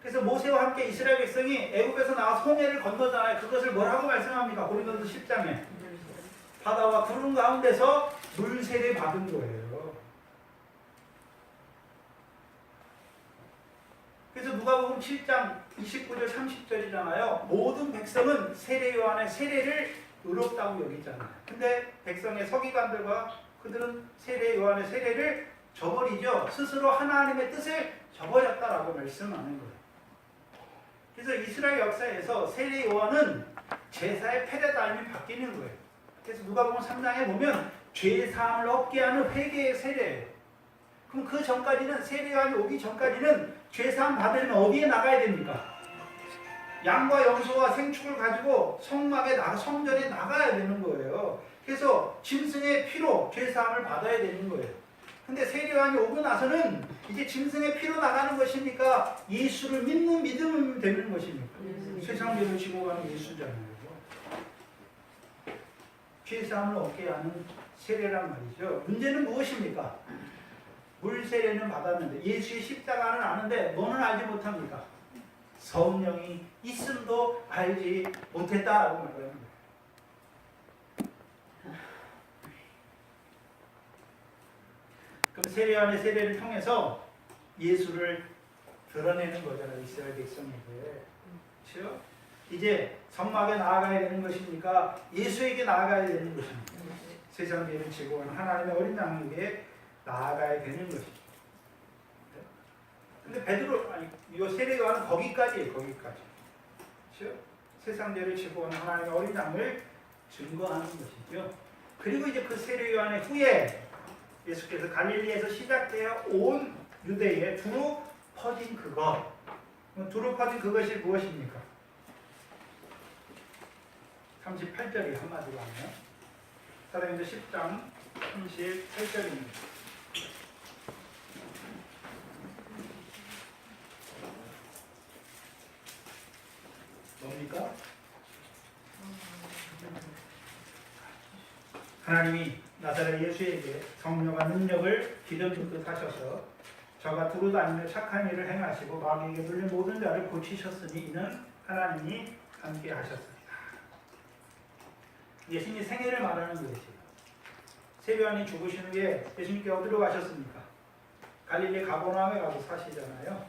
그래서 모세와 함께 이스라엘 백성이 애굽에서 나와서 홍해를 건너잖아요. 그것을 뭐라고 말씀합니까? 고린도서 10장에 바다와 구름 가운데서 물세례 받은 거예요. 그래서 누가복음 7장 29절 30절이잖아요. 모든 백성은 세례 요한의 세례를 의롭다고 여기잖아요. 근데 백성의 서기관들과 그들은 세례 요한의 세례를 저버리죠. 스스로 하나님의 뜻을 저버렸다라고 말씀하는 거예요. 그래서 이스라엘 역사에서 세례 요한은 제사의 패대다임이 바뀌는 거예요. 그래서 누가복음 3장에 보면 죄 사함을 얻게 하는 회개의 세례예요. 그럼 그 전까지는 세례 요한이 오기 전까지는 죄 사함 받으려면 어디에 나가야 됩니까? 양과 염소와 생축을 가지고 성전에 나가야 되는 거예요. 그래서 짐승의 피로 죄 사함을 받아야 되는 거예요. 근데 세례 요한이 오고 나서는 이제 짐승의 피로 나가는 것입니까? 예수를 믿는 믿음이 되는 것입니까? 세상 죄를 지고 가는 예수잖아요. 죄 사함을 얻게 하는 세례란 말이죠. 문제는 무엇입니까? 물 세례는 받았는데 예수의 십자가는 아는데 너는 알지 못합니까? 성령이 있음도 알지 못했다라고 말하는 거예요. 그럼 세례 요한의 세례를 통해서 예수를 드러내는 거잖아요. 이스라엘 백성에게. 그렇죠? 이제 성막에 나아가야 되는 것입니까? 예수에게 나아가야 되는 것입니까? 세상 죄를 지고 온 하나님의 어린 양에게 나아가야 되는 것입니다. 근데 이 세례 요한은 거기까지예요. 거기까지. 그렇죠? 세상 죄를 지고 온 하나님의 어린 양을 증거하는 것이죠. 그리고 이제 그 세례 요한의 후에 예수께서 갈릴리에서 시작되어 온 유대에 두루 퍼진 그것. 두루 퍼진 그것이 무엇입니까? 38절이 한마디로 하면 사도행전 10장 38절입니다. 뭡니까? 하나님이 나사렛 예수에게 성령과 능력을 기름 붓듯 하셔서 저가 두루 다니며 착한 일을 행하시고 마귀에게 눌린 모든 자를 고치셨으니 이는 하나님이 함께 하셨습니다. 예수님이 생애를 말하는 것이에요. 세례 요한이 죽으신 후에 예수님께 어디로 가셨습니까? 갈릴리 가버나움에 가서 사시잖아요.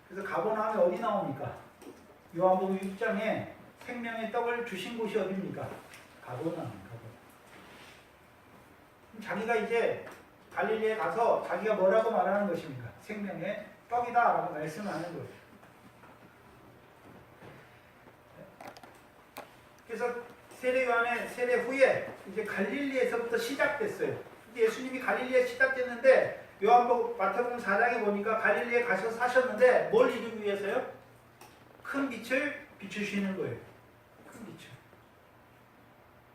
그래서 가버나움에 어디 나옵니까? 요한복음 6장에 생명의 떡을 주신 곳이 어디입니까? 가버나움. 자기가 이제 갈릴리에 가서 자기가 뭐라고 말하는 것입니까? 생명의 떡이다 라고 말씀하는 거예요. 그래서 세례 요한의 세례 후에 이제 갈릴리에서부터 시작됐어요. 예수님이 갈릴리에 시작됐는데 요한복음 마태복음 4장에 보니까 갈릴리에 가셔서 사셨는데 뭘 이루기 위해서요? 큰 빛을 비추시는 거예요. 큰 빛을.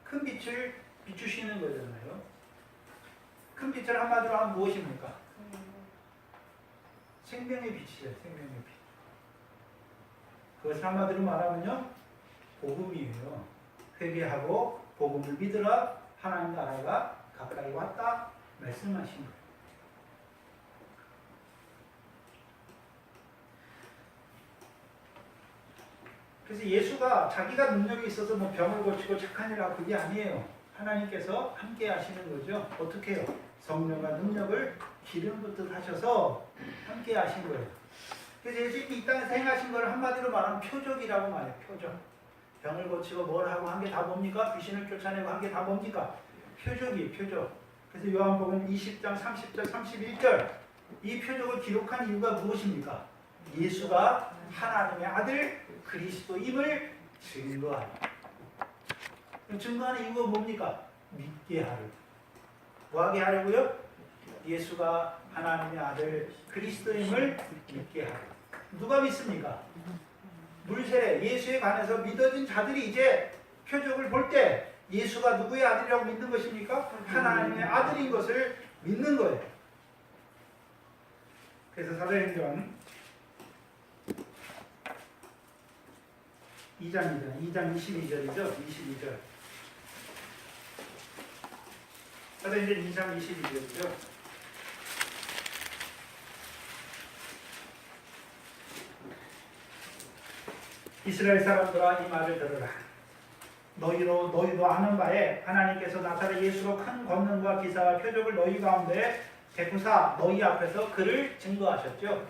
큰 빛을 비추시는 거잖아요. 큰 빛을 한마디로 하면 무엇입니까? 생명의 빛이에요. 생명의 빛. 그것을 한마디로 말하면요. 복음이에요. 회개하고 복음을 믿으라 하나님 나라가 가까이 왔다 말씀하신 거예요. 그래서 예수가 자기가 능력이 있어서 뭐 병을 고치고 착한 일을 하고 그게 아니에요. 하나님께서 함께 하시는 거죠. 어떻게 해요? 성령과 능력을 기름 붓듯 하셔서 함께 하신 거예요. 그래서 예수님이 이 땅에서 행하신 걸 한마디로 말하면 표적이라고 말해요. 표적. 병을 고치고 뭘 하고 한 게 다 뭡니까? 귀신을 쫓아내고 한 게 다 뭡니까? 표적이에요. 표적. 그래서 요한복음 20장 30절 31절 이 표적을 기록한 이유가 무엇입니까? 예수가 하나님의 아들 그리스도임을 증거하는. 증거하는 이유가 뭡니까? 믿게 하려고. 뭐하게 하려고요? 예수가 하나님의 아들 그리스도임을 믿게 하려고. 누가 믿습니까? 물세례 예수에 관해서 믿어진 자들이 이제 표적을 볼 때 예수가 누구의 아들이라고 믿는 것입니까? 하나님의 아들인 것을 믿는 거예요. 그래서 사도행전 2장이죠. 2장 22절이죠. 22절. 사도행전 2장 22절이죠. 이스라엘 사람들아 이 말을 들으라. 너희도 아는 바에 하나님께서 나사렛 예수로 큰 권능과 기사와 표적을 너희 가운데 베푸사 너희 앞에서 그를 증거하셨죠.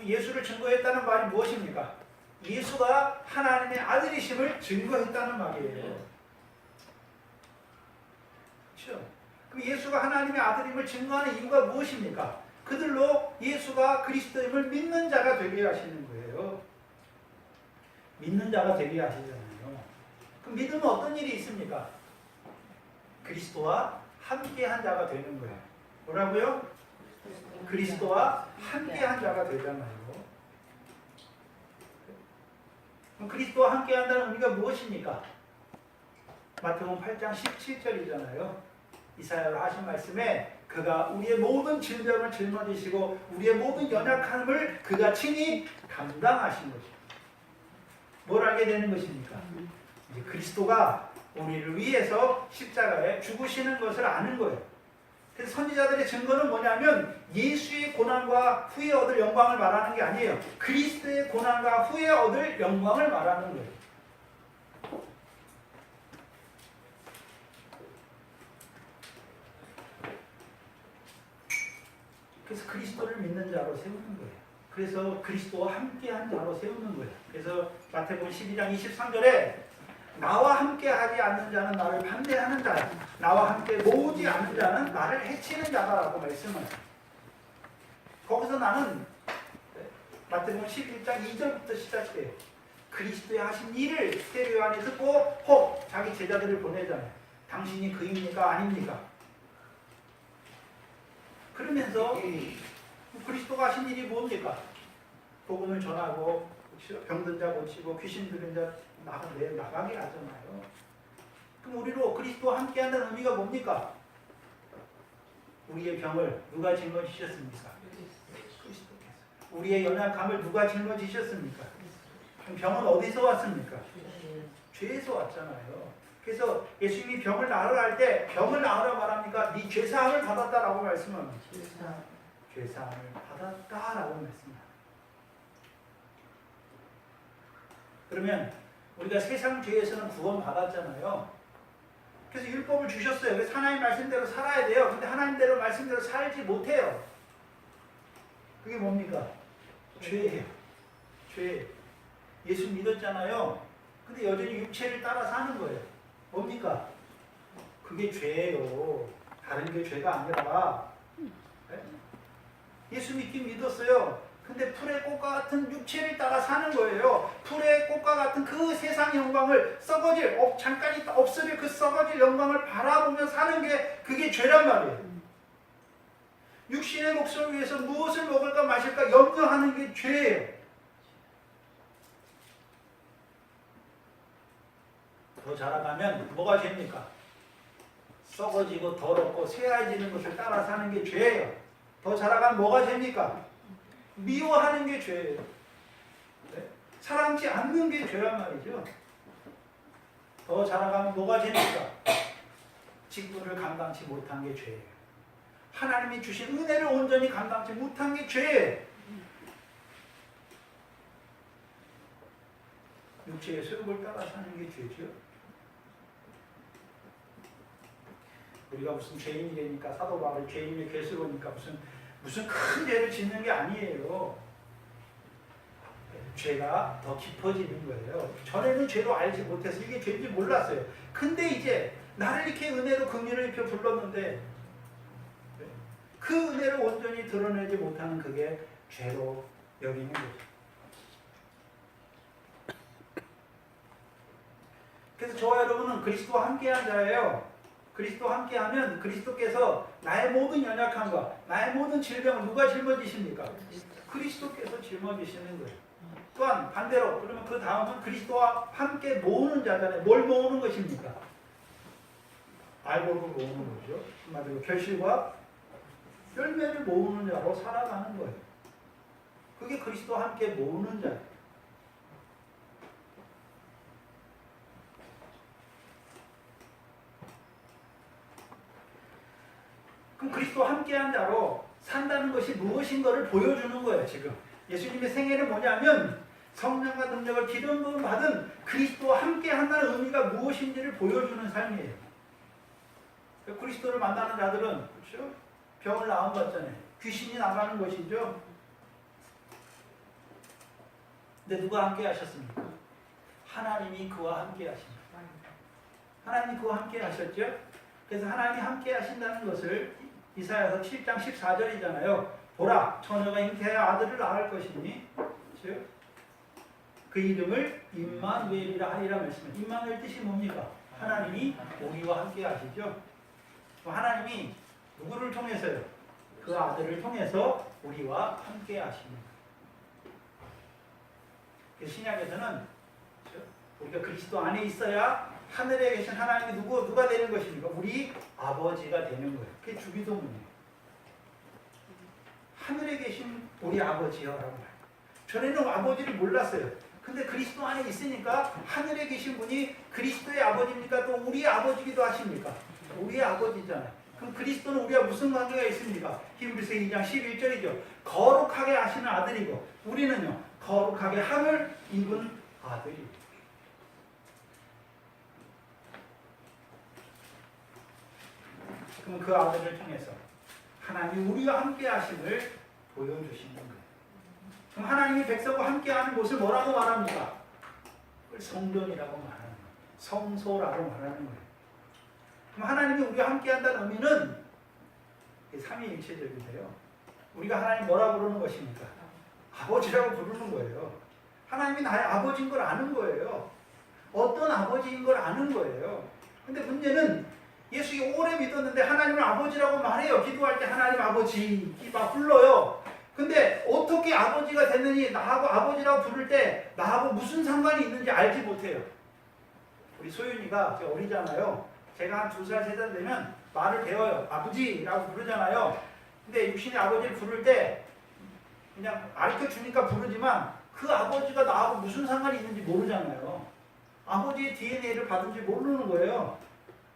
예수를 증거했다는 말이 무엇입니까? 예수가 하나님의 아들이심을 증거했다는 말이에요. 그렇죠? 그럼 예수가 하나님의 아들임을 증거하는 이유가 무엇입니까? 그들로 예수가 그리스도임을 믿는 자가 되게 하시는 거예요. 믿는 자가 되게 하시잖아요. 그럼 믿으면 어떤 일이 있습니까? 그리스도와 함께한 자가 되는 거예요. 뭐라고요? 그리스도와 함께한 자가 되잖아요. 그럼 그리스도와 함께한다는 의미가 무엇입니까? 마태복음 8장 17절이잖아요. 이사야로 하신 말씀에 그가 우리의 모든 질병을 짊어지시고 우리의 모든 연약함을 그가 친히 감당하신 것입니다. 뭘 알게 되는 것입니까? 이제 그리스도가 우리를 위해서 십자가에 죽으시는 것을 아는 거예요. 그래서 선지자들의 증거는 뭐냐면 예수의 고난과 후에 얻을 영광을 말하는 게 아니에요. 그리스도의 고난과 후에 얻을 영광을 말하는 거예요. 그래서 그리스도를 믿는 자로 세우는 거예요. 그래서 그리스도와 함께한 자로 세우는 거예요. 그래서 마태복음 12장 23절에 나와 함께 하지 않는 자는 나를 반대하는 자야. 나와 함께 모으지 않는 자는 나를 해치는 자다라고 말씀을. 거기서 나는 마태복음 11장 2절부터 시작해요. 그리스도의 하신 일을 세례 요한이 듣고 혹 자기 제자들을 보내잖아요. 당신이 그입니까? 아닙니까? 그러면서 그리스도가 하신 일이 뭡니까? 복음을 전하고 병든 자 고치고 귀신 들린 자 나가게 하잖아요. 그럼 우리로 그리스도와 함께한다는 의미가 뭡니까? 우리의 병을 누가 짊어지셨습니까? 그리스도께서. 우리의 연약함을 누가 짊어지셨습니까? 그럼 병은 어디서 왔습니까? 죄에서 왔잖아요. 그래서 예수님이 병을 나으라 할 때 병을 나으라 말합니까? 네 죄사함을 받았다라고 말씀합니다. 죄사함을 받았다라고 말씀합니다. 그러면 우리가 세상 죄에서는 구원받았잖아요. 그래서 율법을 주셨어요. 그래서 하나님 말씀대로 살아야 돼요. 근데 하나님대로 말씀대로 살지 못해요. 그게 뭡니까? 죄예요. 죄. 예수 믿었잖아요. 근데 여전히 육체를 따라 사는 거예요. 뭡니까? 그게 죄예요. 다른 게 죄가 아니라. 네? 예수 믿긴 믿었어요. 근데 풀의 꽃과 같은 육체를 따라 사는 거예요. 풀의 꽃과 같은 그 세상 영광을 썩어질, 잠깐 있다 없어질 그 썩어질 영광을 바라보며 사는 게 그게 죄란 말이에요. 육신의 목숨을 위해서 무엇을 먹을까 마실까 염려하는 게 죄예요. 더 자라가면 뭐가 죄입니까? 썩어지고 더럽고 쇠해지는 것을 따라 사는 게 죄예요. 더 자라가면 뭐가 죄입니까? 미워하는 게 죄예요. 네? 사랑치 않는 게 죄란 말이죠. 더 자라가면 뭐가 죄입니까? 직분을 감당치 못한 게 죄예요. 하나님이 주신 은혜를 온전히 감당치 못한 게 죄예요. 육체의 소욕을 따라 사는 게 죄죠. 우리가 무슨 죄인이니까 사도 바울이 죄인의 괴수로니까 무슨 큰 죄를 짓는 게 아니에요. 죄가 더 깊어지는 거예요. 전에는 죄로 알지 못해서 이게 죄인지 몰랐어요. 근데 이제 나를 이렇게 은혜로 긍휼을 입혀 불렀는데 그 은혜를 온전히 드러내지 못하는 그게 죄로 여기는 거죠. 그래서 저와 여러분은 그리스도와 함께한 자예요. 그리스도와 함께하면 그리스도께서 나의 모든 연약함과 나의 모든 질병을 누가 짊어지십니까? 그리스도께서 짊어지시는 거예요. 또한 반대로 그러면 그 다음은 그리스도와 함께 모으는 자잖아요. 뭘 모으는 것입니까? 알곡을 모으는 거죠. 한마디로 결실과 열매를 모으는 자로 살아가는 거예요. 그게 그리스도와 함께 모으는 자예요. 그럼 그리스도와 함께한 자로 산다는 것이 무엇인가를 보여주는 거예요. 지금 예수님의 생애는 뭐냐면 성령과 능력을 기름 부음 받은 그리스도와 함께한다는 의미가 무엇인지를 보여주는 삶이에요. 그리스도를 만나는 자들은 그렇죠? 병을 나은 것 같잖아요. 귀신이 나가는 것이죠. 근데 누가 함께 하셨습니까? 하나님이 그와 함께 하십니다. 하나님이 그와 함께 하셨죠? 그래서 하나님이 함께 하신다는 것을 이사야서 7장 14절이잖아요. 보라, 처녀가 잉태하여 아들을 낳을 것이니, 그렇죠? 그 이름을 임마누엘이라 하리라 말씀을. 임마누엘 뜻이 뭡니까? 하나님이 우리와 함께 하시죠. 하나님이 누구를 통해서요? 그 아들을 통해서 우리와 함께 하십니다. 신약에서는 우리가 그리스도 안에 있어야 하늘에 계신 하나님이 누가 되는 것입니까? 우리 아버지가 되는 거예요. 그게 주기도문이에요. 하늘에 계신 우리 아버지여라고 말해요. 전에는 아버지를 몰랐어요. 근데 그리스도 안에 있으니까 하늘에 계신 분이 그리스도의 아버지입니까? 또 우리의 아버지기도 하십니까? 우리의 아버지잖아요. 그럼 그리스도는 우리와 무슨 관계가 있습니까? 히브리서 2장 11절이죠. 거룩하게 하시는 아들이고 우리는요 거룩하게 함을 입은 아들이고. 그럼 그 아들을 통해서 하나님이 우리와 함께 하심을 보여주시는 거예요. 그럼 하나님이 백성과 함께하는 곳을 뭐라고 말합니까? 성전이라고 말하는 거예요. 성소라고 말하는 거예요. 그럼 하나님이 우리와 함께한다는 의미는 삼위일체적인데요. 우리가 하나님 뭐라고 부르는 것입니까? 아버지라고 부르는 거예요. 하나님이 나의 아버지인 걸 아는 거예요. 어떤 아버지인 걸 아는 거예요. 근데 문제는 예수가 오래 믿었는데 하나님을 아버지라고 말해요. 기도할 때 하나님 아버지 막 불러요. 근데 어떻게 아버지가 됐느니 나하고 아버지라고 부를 때 나하고 무슨 상관이 있는지 알지 못해요. 우리 소윤이가 어리잖아요. 제가 한 2살, 3살 되면 말을 배워요. 아버지라고 부르잖아요. 근데 육신의 아버지를 부를 때 그냥 가르쳐 주니까 부르지만 그 아버지가 나하고 무슨 상관이 있는지 모르잖아요. 아버지의 DNA를 받은지 모르는 거예요.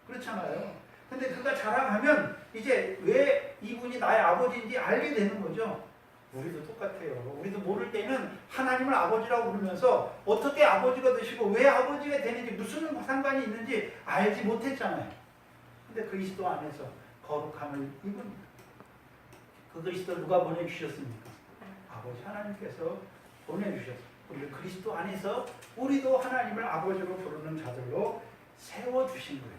그렇잖아요. 근데 그가 자라가면 이제 왜 이분이 나의 아버지인지 알게 되는 거죠. 우리도 똑같아요. 우리도 모를 때는 하나님을 아버지라고 부르면서 어떻게 아버지가 되시고 왜 아버지가 되는지 무슨 상관이 있는지 알지 못했잖아요. 근데 그리스도 안에서 거룩함을 입은 그 그리스도를 누가 보내주셨습니까? 아버지 하나님께서 보내주셨어요. 우리 그리스도 안에서 우리도 하나님을 아버지로 부르는 자들로 세워주신 거예요.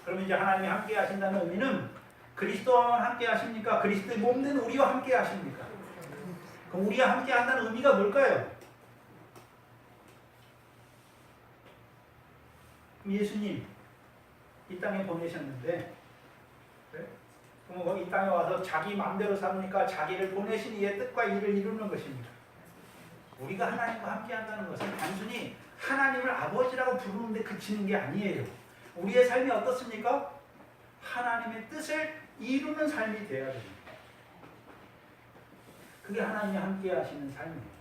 그럼 이제 하나님이 함께 하신다는 의미는 그리스도와 함께 하십니까? 그리스도의 몸된 우리와 함께 하십니까? 그럼 우리와 함께 한다는 의미가 뭘까요? 예수님 이 땅에 보내셨는데 그럼 이 땅에 와서 자기 마음대로 사니까 자기를 보내신 이의 뜻과 일을 이루는 것입니다. 우리가 하나님과 함께 한다는 것은 단순히 하나님을 아버지라고 부르는데 그치는 게 아니에요. 우리의 삶이 어떻습니까? 하나님의 뜻을 이루는 삶이 되어야 됩니다. 그게 하나님이 함께 하시는 삶이에요.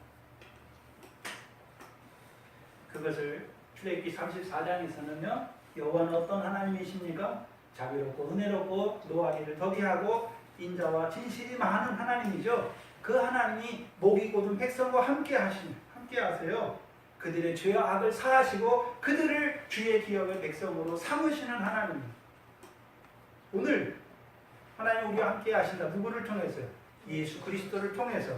그것을 출애굽기 34장에서는요. 여호와는 어떤 하나님이십니까? 자비롭고 은혜롭고 노하기를 더디하고 인자와 진실이 많은 하나님이죠. 그 하나님이 목이 곧은 백성과 함께 하세요. 그들의 죄와 악을 사하시고 그들을 주의 기업의 백성으로 삼으시는 하나님. 오늘 하나님 우리와 함께 하신다. 누구를 통해서요? 예수 그리스도를 통해서.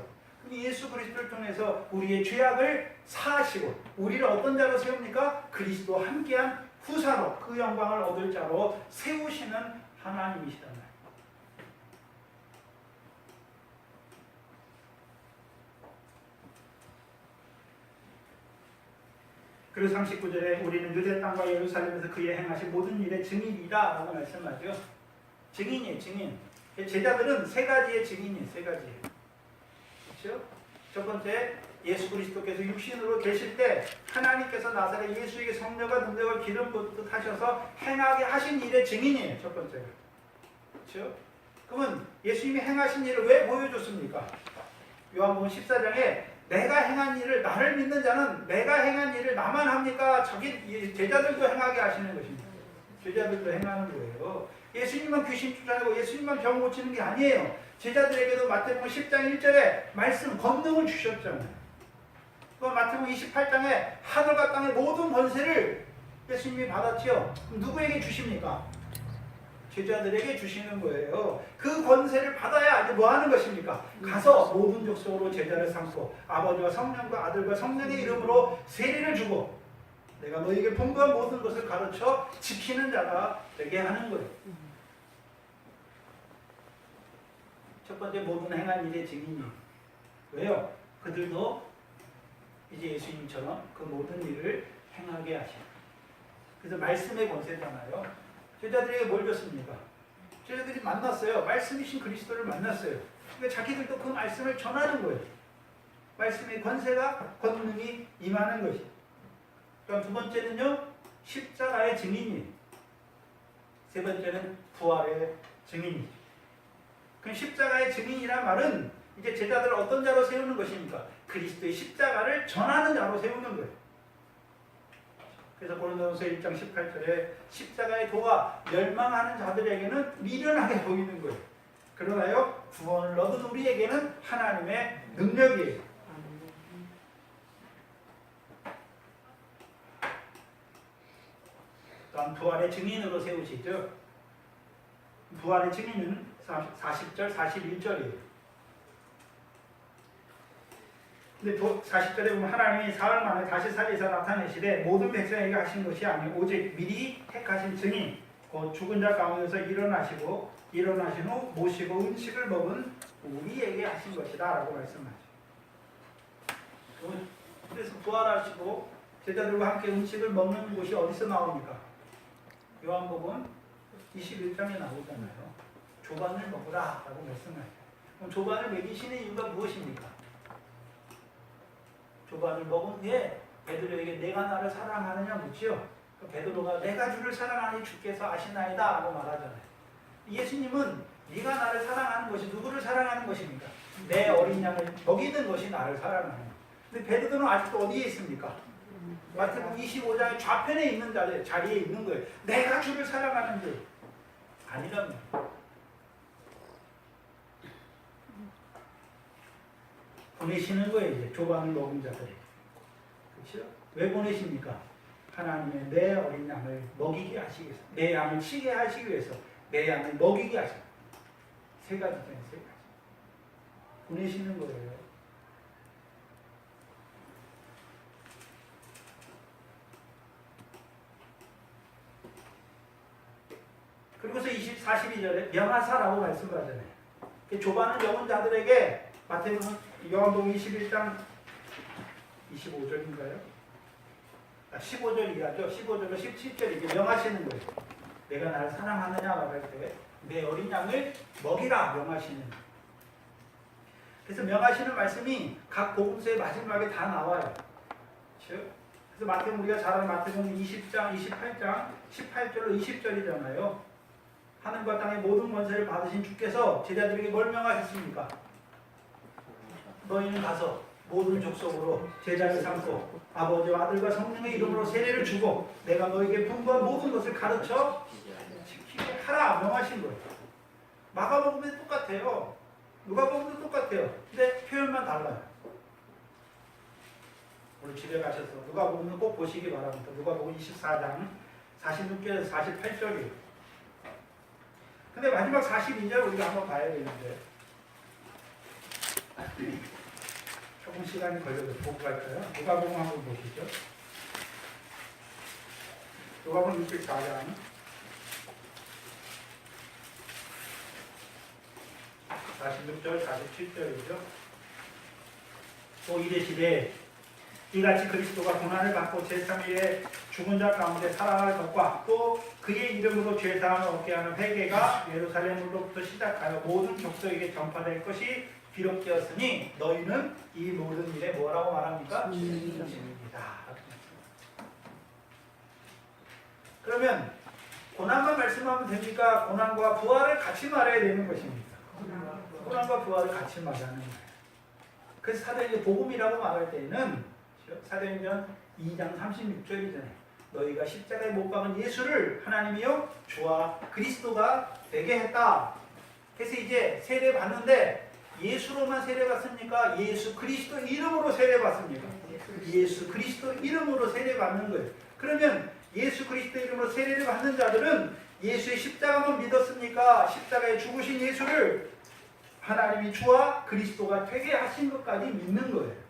예수 그리스도를 통해서 우리의 죄악을 사하시고 우리를 어떤 자로 세웁니까? 그리스도와 함께한 후사로 그 영광을 얻을 자로 세우시는 하나님이시다. 그리고 39절에 우리는 유대 땅과 예루살렘에서 그의 행하신 모든 일의 증인이다 라고 말씀하죠. 증인이에요. 증인. 제자들은 세 가지의 증인이에요. 세 가지예요. 그렇죠? 첫 번째, 예수 그리스도께서 육신으로 계실 때 하나님께서 나사렛 예수에게 성령과 능력을 기름 붓듯 하셔서 행하게 하신 일의 증인이에요. 첫 번째가. 그렇죠? 그러면 예수님이 행하신 일을 왜 보여줬습니까? 요한복음 14장에 내가 행한 일을 나를 믿는 자는 내가 행한 일을 나만 합니까? 저기 제자들도 행하게 하시는 것입니다. 제자들도 행하는 거예요. 예수님만 귀신 쫓아내고 예수님만 병 고치는 게 아니에요. 제자들에게도 마태복음 10장 1절에 말씀 권능을 주셨잖아요. 또 마태복음 28장에 하늘과 땅의 모든 권세를 예수님이 받았지요. 그럼 누구에게 주십니까? 제자들에게 주시는 거예요. 그 권세를 받아야 이제 뭐 하는 것입니까? 가서 모든 족속으로 제자를 삼고 아버지와 성령과 아들과 성령의 이름으로 세례를 주고 내가 너에게 분부한 모든 것을 가르쳐 지키는 자가 되게 하는 거예요. 첫 번째, 모든 행한 일의 증인이. 왜요? 그들도 이제 예수님처럼 그 모든 일을 행하게 하시는. 그래서 말씀의 권세잖아요. 제자들에게 뭘 줬습니까? 제자들이 만났어요. 말씀이신 그리스도를 만났어요. 그러니까 자기들도 그 말씀을 전하는 거예요. 말씀의 권세가 권능이 임하는 것이. 그럼 두 번째는요, 십자가의 증인이에요. 세 번째는 부활의 증인이죠. 그럼 십자가의 증인이란 말은 이제 제자들을 어떤 자로 세우는 것입니까? 그리스도의 십자가를 전하는 자로 세우는 거예요. 그래서 고린도전서 1장 18절에 십자가의 도가 멸망하는 자들에게는 미련하게 보이는 거예요. 그러나요, 구원을 얻은 우리에게는 하나님의 능력이에요. 또한 부활의 증인으로 세우시죠. 부활의 증인은 40절, 41절이에요. 근데 40절에 보면 하나님이 사흘 만에 다시 살리사 나타내시되 모든 백성에게 하신 것이 아니고 오직 미리 택하신 증인 곧 죽은 자 가운데서 일어나시고 일어나신 후 모시고 음식을 먹은 우리에게 하신 것이다 라고 말씀하죠. 그래서 부활하시고 제자들과 함께 음식을 먹는 곳이 어디서 나옵니까? 요한복음 21장에 나오잖아요. 조반을 먹으라 라고 말씀하죠. 그럼 조반을 먹이시는 이유가 무엇입니까? 조반을 먹은 뒤에 베드로에게 내가 나를 사랑하느냐 묻지요. 베드로가 내가 주를 사랑하니 주께서 아시나이다 라고 말하잖아요. 예수님은 네가 나를 사랑하는 것이 누구를 사랑하는 것입니까? 내 어린 양을 먹이는 것이 나를 사랑하는 거예요. 근데 베드로는 아직도 어디에 있습니까? 마태복음 25장의 좌편에 있는 자리에 있는 거예요. 내가 주를 사랑하는데 아니라면 보내시는 거예요. 이제 조반을 먹은 자들에게. 그렇죠? 왜 보내십니까? 하나님의 내 어린 양을 먹이게 하시기 위해서, 내 양을 치게 하시기 위해서, 내 양을 먹이게 하시기 위해서. 세 가지 중에 세 가지. 보내시는 거예요. 그리고서 42절에 명하사라고 말씀하잖아요. 조반을 먹은 자들에게 마태복음 요한복음 21장 25절인가요? 15절 이하죠. 15절로 17절 이게 명하시는 거예요. 내가 나를 사랑하느냐 말할 때 내 어린 양을 먹이라 명하시는. 그래서 명하시는 말씀이 각 복음서의 마지막에 다 나와요. 그렇죠? 그래서 마태복음 우리가 잘 아는 마태복음 20장, 28장, 18절로 20절이잖아요. 하늘과 땅의 모든 권세를 받으신 주께서 제자들에게 뭘 명하셨습니까? 너희는 가서 모든 족속으로 제자를 삼고 아버지와 아들과 성령의 이름으로 세례를 주고 내가 너에게 분부한 모든 것을 가르쳐 지키게 하라 명하신 거예요. 마가복음도 똑같아요. 누가복음도 똑같아요. 근데 표현만 달라요. 오늘 집에 가셔서 누가복음은 꼭 보시기 바랍니다. 누가복음 24장 46절에서 48절이에요. 근데 마지막 42절 우리가 한번 봐야 되는데 조금 시간이 걸려서 보고 갈까요? 누가복음 한번 보시죠. 누가복음 64장 46절, 47절이죠. 또 이르시되 이같이 그리스도가 고난을 받고 제3일에 죽은 자 가운데 살아날 것과 또 그의 이름으로 죄사함을 얻게 하는 회개가 예루살렘으로부터 시작하여 모든 족속에게 전파될 것이 기록되었으니 너희는 이 모든 일에 뭐라고 말합니까? 증인이다. 그러면 고난만 말씀하면 됩니까? 고난과 부활을 같이 말해야 되는 것입니다. 고난과 부활을 같이 말하는 거예요. 그래서 사도행전 복음이라고 말할 때는 사도행전 2장 36절이잖아요. 너희가 십자가에 못 박은 예수를 하나님이요 주와 그리스도가 되게 했다. 그래서 이제 세례 받는데 예수로만 세례 받습니까? 예수 그리스도 이름으로 세례 받습니까? 예수 그리스도 이름으로 세례 받는 거예요. 그러면 예수 그리스도의 이름으로 세례를 받는 자들은 예수의 십자가만 믿었습니까? 십자가에 죽으신 예수를 하나님이 주와 그리스도가 되게 하신 것까지 믿는 거예요.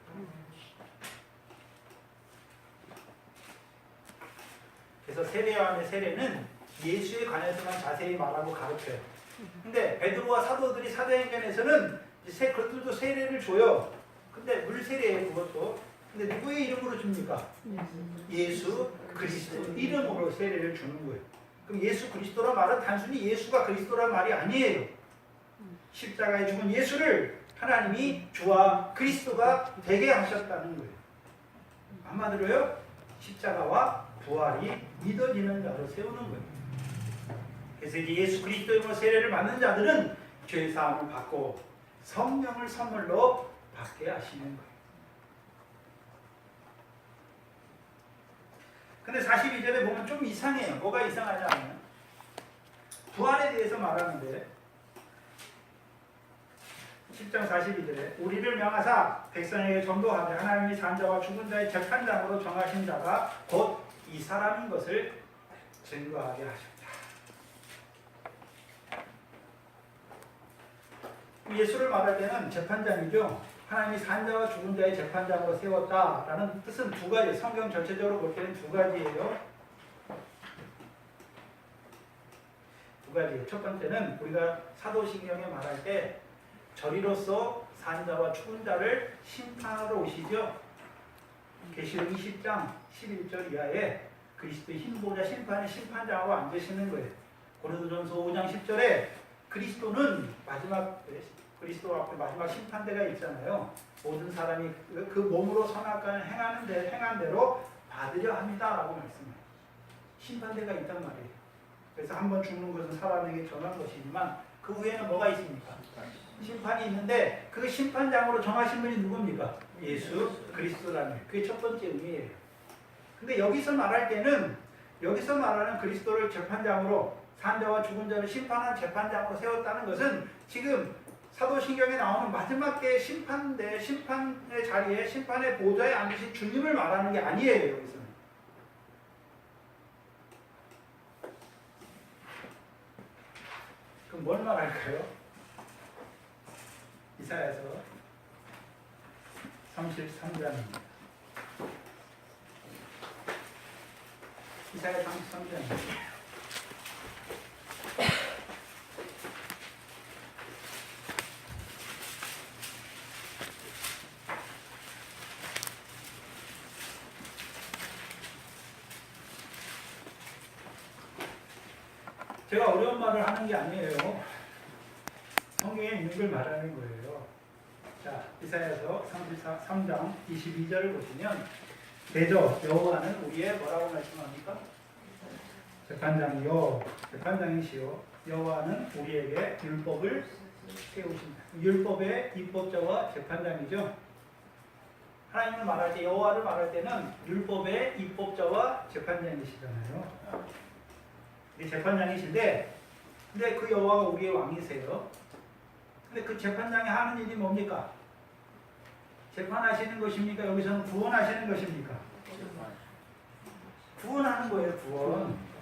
그래서 세례 요한의 세례는 예수에 관해서만 자세히 말하고 가르쳐요. 근데 베드로와 사도들이 사도행전에서는 그들도 세례를 줘요. 근데 물 세례예요, 그것도. 근데 누구의 이름으로 줍니까? 예수 그리스도 이름으로 세례를 주는 거예요. 그럼 예수 그리스도란 말은 단순히 예수가 그리스도란 말이 아니에요. 십자가에 죽은 예수를 하나님이 주와 그리스도가 되게 하셨다는 거예요. 한마디로요, 십자가와 부활이 믿어지는 자로 세우는 거예요. 그래서 이제 예수 그리스도의 이름으로 세례를 받는 자들은 죄사함을 받고 성령을 선물로 받게 하시는 거예요. 근데 42절에 보면 좀 이상해요. 뭐가 이상하지 않아요? 부활에 대해서 말하는데 10장 42절에 우리를 명하사 백성에게 전도하되 하나님이 산 자와 죽은 자의 재판장으로 정하신 자가 곧 이 사람인 것을 증거하게 하셨다. 예수를 말할 때는 재판장이죠. 하나님이 산 자와 죽은 자의 재판장으로 세웠다라는 뜻은 두 가지, 성경 전체적으로 볼 때는 두 가지예요. 두 가지예요. 첫 번째는 우리가 사도신경에 말할 때 저리로서 산 자와 죽은 자를 심판하러 오시죠. 계시록 20장 11절 이하에 그리스도의 흰보좌 심판의 심판장으로 앉으시는 거예요. 고린도전서 5장 10절에 그리스도는 마지막 그리스도 앞에 마지막 심판대가 있잖아요. 모든 사람이 그 몸으로 선악과를 행한 대로 받으려 합니다라고 말씀해요. 심판대가 있단 말이에요. 그래서 한 번 죽는 것은 사람에게 정한 것이지만 그 후에는 뭐가 있습니까? 심판이 있는데 그 심판장으로 정하신 분이 누굽니까? 예수 그리스도라는 거예요. 그게 첫 번째 의미예요. 근데 여기서 말할 때는 여기서 말하는 그리스도를 재판장으로 산 자와 죽은 자를 심판한 재판장으로 세웠다는 것은 지금 사도신경에 나오는 마지막 때 심판의 자리에 심판의 보좌에 앉으신 주님을 말하는 게 아니에요. 여기서는. 그럼 뭘 말할까요? 이사야서 33장입니다. 이사야 33장입니다. 제가 어려운 말을 하는 게 아니에요. 성경에 있는 걸 말하는 거예요. 자, 이사야서 33장 22절을 보시면 대저 여호와는 우리의 뭐라고 말씀합니까? 재판장이요, 재판장이시요 여호와는 우리에게 율법을 세우신다. 율법의 입법자와 재판장이죠. 하나님을 말할 때, 여호와를 말할 때는 율법의 입법자와 재판장이시잖아요. 재판장이신데, 근데 그 여호와가 우리의 왕이세요. 근데 그 재판장이 하는 일이 뭡니까? 재판하시는 것입니까? 여기서는 구원하시는 것입니까? 구원하는 거예요, 구원.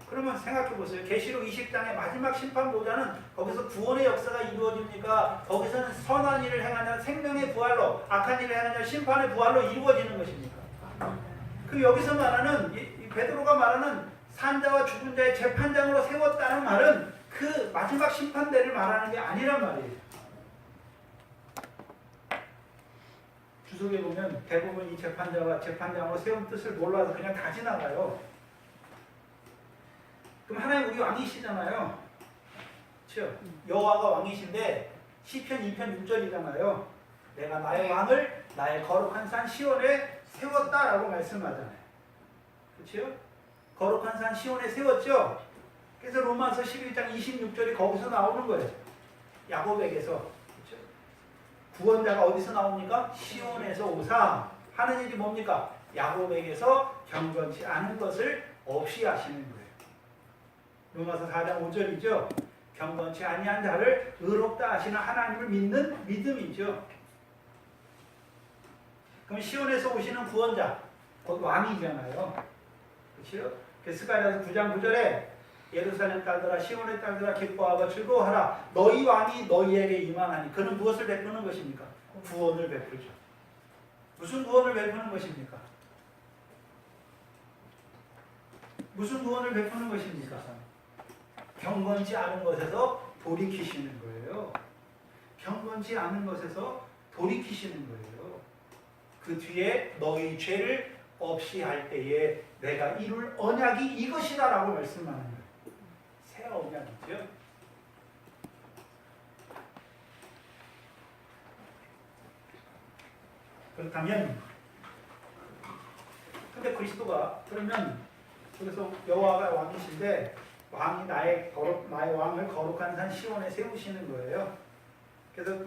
그러면 생각해 보세요. 계시록 20장의 마지막 심판 보좌는 거기서 구원의 역사가 이루어집니까? 거기서는 선한 일을 행하냐, 생명의 부활로, 악한 일을 행하냐, 심판의 부활로 이루어지는 것입니까? 그 여기서 말하는 이 베드로가 말하는 산자와 죽은 자의 재판장으로 세웠다는 말은 그 마지막 심판대를 말하는 게 아니란 말이에요. 주석에 보면 대부분 이 재판자와 재판장으로 세운 뜻을 몰라서 그냥 다 지나가요. 그럼 하나님 우리 왕이시잖아요. 그렇죠? 여호와가 왕이신데 시편 2편 6절이잖아요. 내가 나의 왕을 나의 거룩한 산 시온에 세웠다라고 말씀하잖아요. 그렇죠? 거룩한 산 시온에 세웠죠. 그래서 로마서 11장 26절이 거기서 나오는 거예요. 야곱에게서. 그렇죠? 구원자가 어디서 나옵니까? 시온에서 오사. 하는 일이 뭡니까? 야곱에게서 경건치 않은 것을 없이 하시는 거예요. 로마서 4장 5절이죠. 경건치 아니한 자를 의롭다 하시는 하나님을 믿는 믿음이죠. 그럼 시온에서 오시는 구원자, 곧 왕이잖아요. 그렇죠? 스가랴서 9장 9절에 예루살렘 딸들아 시온의 딸들아 기뻐하고 즐거워하라. 너희 왕이 너희에게 임하나니. 그는 무엇을 베푸는 것입니까? 구원을 베풀죠. 무슨 구원을 베푸는 것입니까? 무슨 구원을 베푸는 것입니까? 경건치 않은 것에서 돌이키시는 거예요. 경건치 않은 것에서 돌이키시는 거예요. 그 뒤에 너희 죄를 없이 할 때에 내가 이룰 언약이 이것이다 라고 말씀하는 거예요. 새 언약이죠. 그렇다면 근데 그리스도가 그러면 그래서 여호와가 왕이신데 왕이 나의 왕을 거룩한 산 시온에 세우시는 거예요. 그래서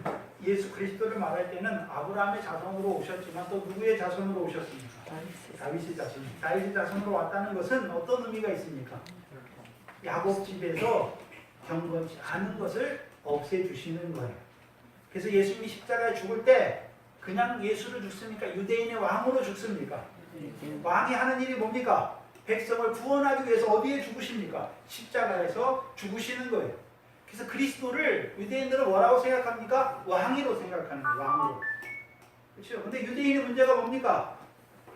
예수 그리스도를 말할 때는 아브라함의 자손으로 오셨지만 또 누구의 자손으로 오셨습니까? 다윗의 자손. 다윗의 자손으로 왔다는 것은 어떤 의미가 있습니까? 야곱 집에서 경건치 않은 것을 없애주시는 거예요. 그래서 예수님이 십자가에 죽을 때 그냥 예수를 죽습니까? 유대인의 왕으로 죽습니까? 왕이 하는 일이 뭡니까? 백성을 구원하기 위해서 어디에 죽으십니까? 십자가에서 죽으시는 거예요. 그래서 그리스도를 유대인들은 뭐라고 생각합니까? 왕이로 생각하는 거예요. 왕으로. 그렇죠? 근데 유대인의 문제가 뭡니까?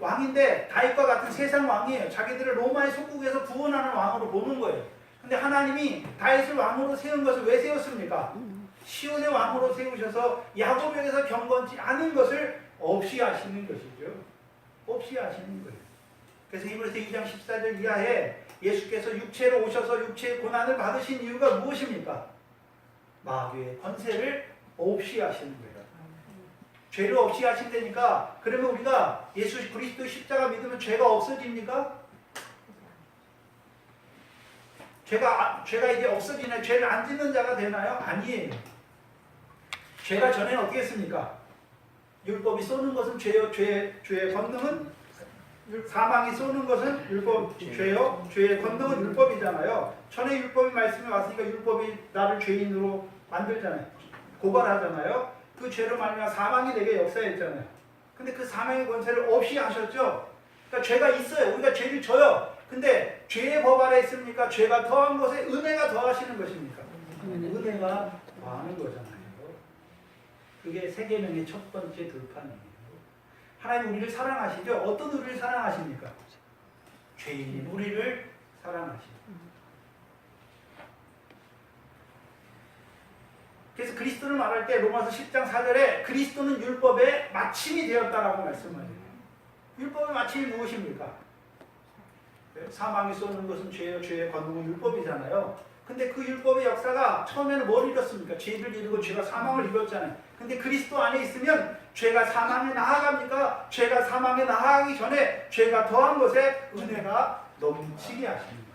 왕인데 다윗과 같은 세상 왕이에요. 자기들을 로마의 속국에서 구원하는 왕으로 보는 거예요. 근데 하나님이 다윗을 왕으로 세운 것을 왜 세웠습니까? 시온의 왕으로 세우셔서 야곱에게서 경건치 않은 것을 없이 하시는 것이죠. 없이 하시는 거예요. 그래서 히브리서 2장 14절 이하에 예수께서 육체로 오셔서 육체의 고난을 받으신 이유가 무엇입니까? 마귀의 권세를 없이 하시는 거예요. 죄를 없이 하신다니까. 그러면 우리가 예수 그리스도 십자가 믿으면 죄가 없어집니까? 죄가 이제 없어지나요? 죄를 안 짓는 자가 되나요? 아니에요. 죄가 전에는 어떻게 했습니까? 율법이 쏘는 것은 죄요. 죄의 권능은 사망이 쏘는 것은 죄요. 죄의 권능은 율법이잖아요. 전에 율법이 말씀이 왔으니까 율법이 나를 죄인으로 만들잖아요. 고발하잖아요. 그 죄로 말미암아 사망이 내게 역사했잖아요. 근데 그 사망의 권세를 없이 하셨죠. 그러니까 죄가 있어요. 우리가 죄를 져요. 근데 죄의 법 아래 있습니까? 죄가 더한 것에 은혜가 더하시는 것입니까? 은혜가 더하는 거잖아요. 그게 세계명의 첫 번째 들판이에요. 하나님 우리를 사랑하시죠? 어떤 우리를 사랑하십니까? 죄인인 우리를 사랑하시죠. 그래서 그리스도를 말할 때 로마서 10장 4절에 그리스도는 율법의 마침이 되었다라고 말씀하세요. 율법의 마침이 무엇입니까? 사망이 쏘는 것은 죄요. 죄의 권능은 율법이잖아요. 근데 그 율법의 역사가 처음에는 뭘 이뤘습니까? 죄를 이루고 죄가 사망을 이뤘잖아요. 근데 그리스도 안에 있으면 죄가 사망에 나아갑니까? 죄가 사망에 나아가기 전에 죄가 더한 것에 은혜가 넘치게 하십니다.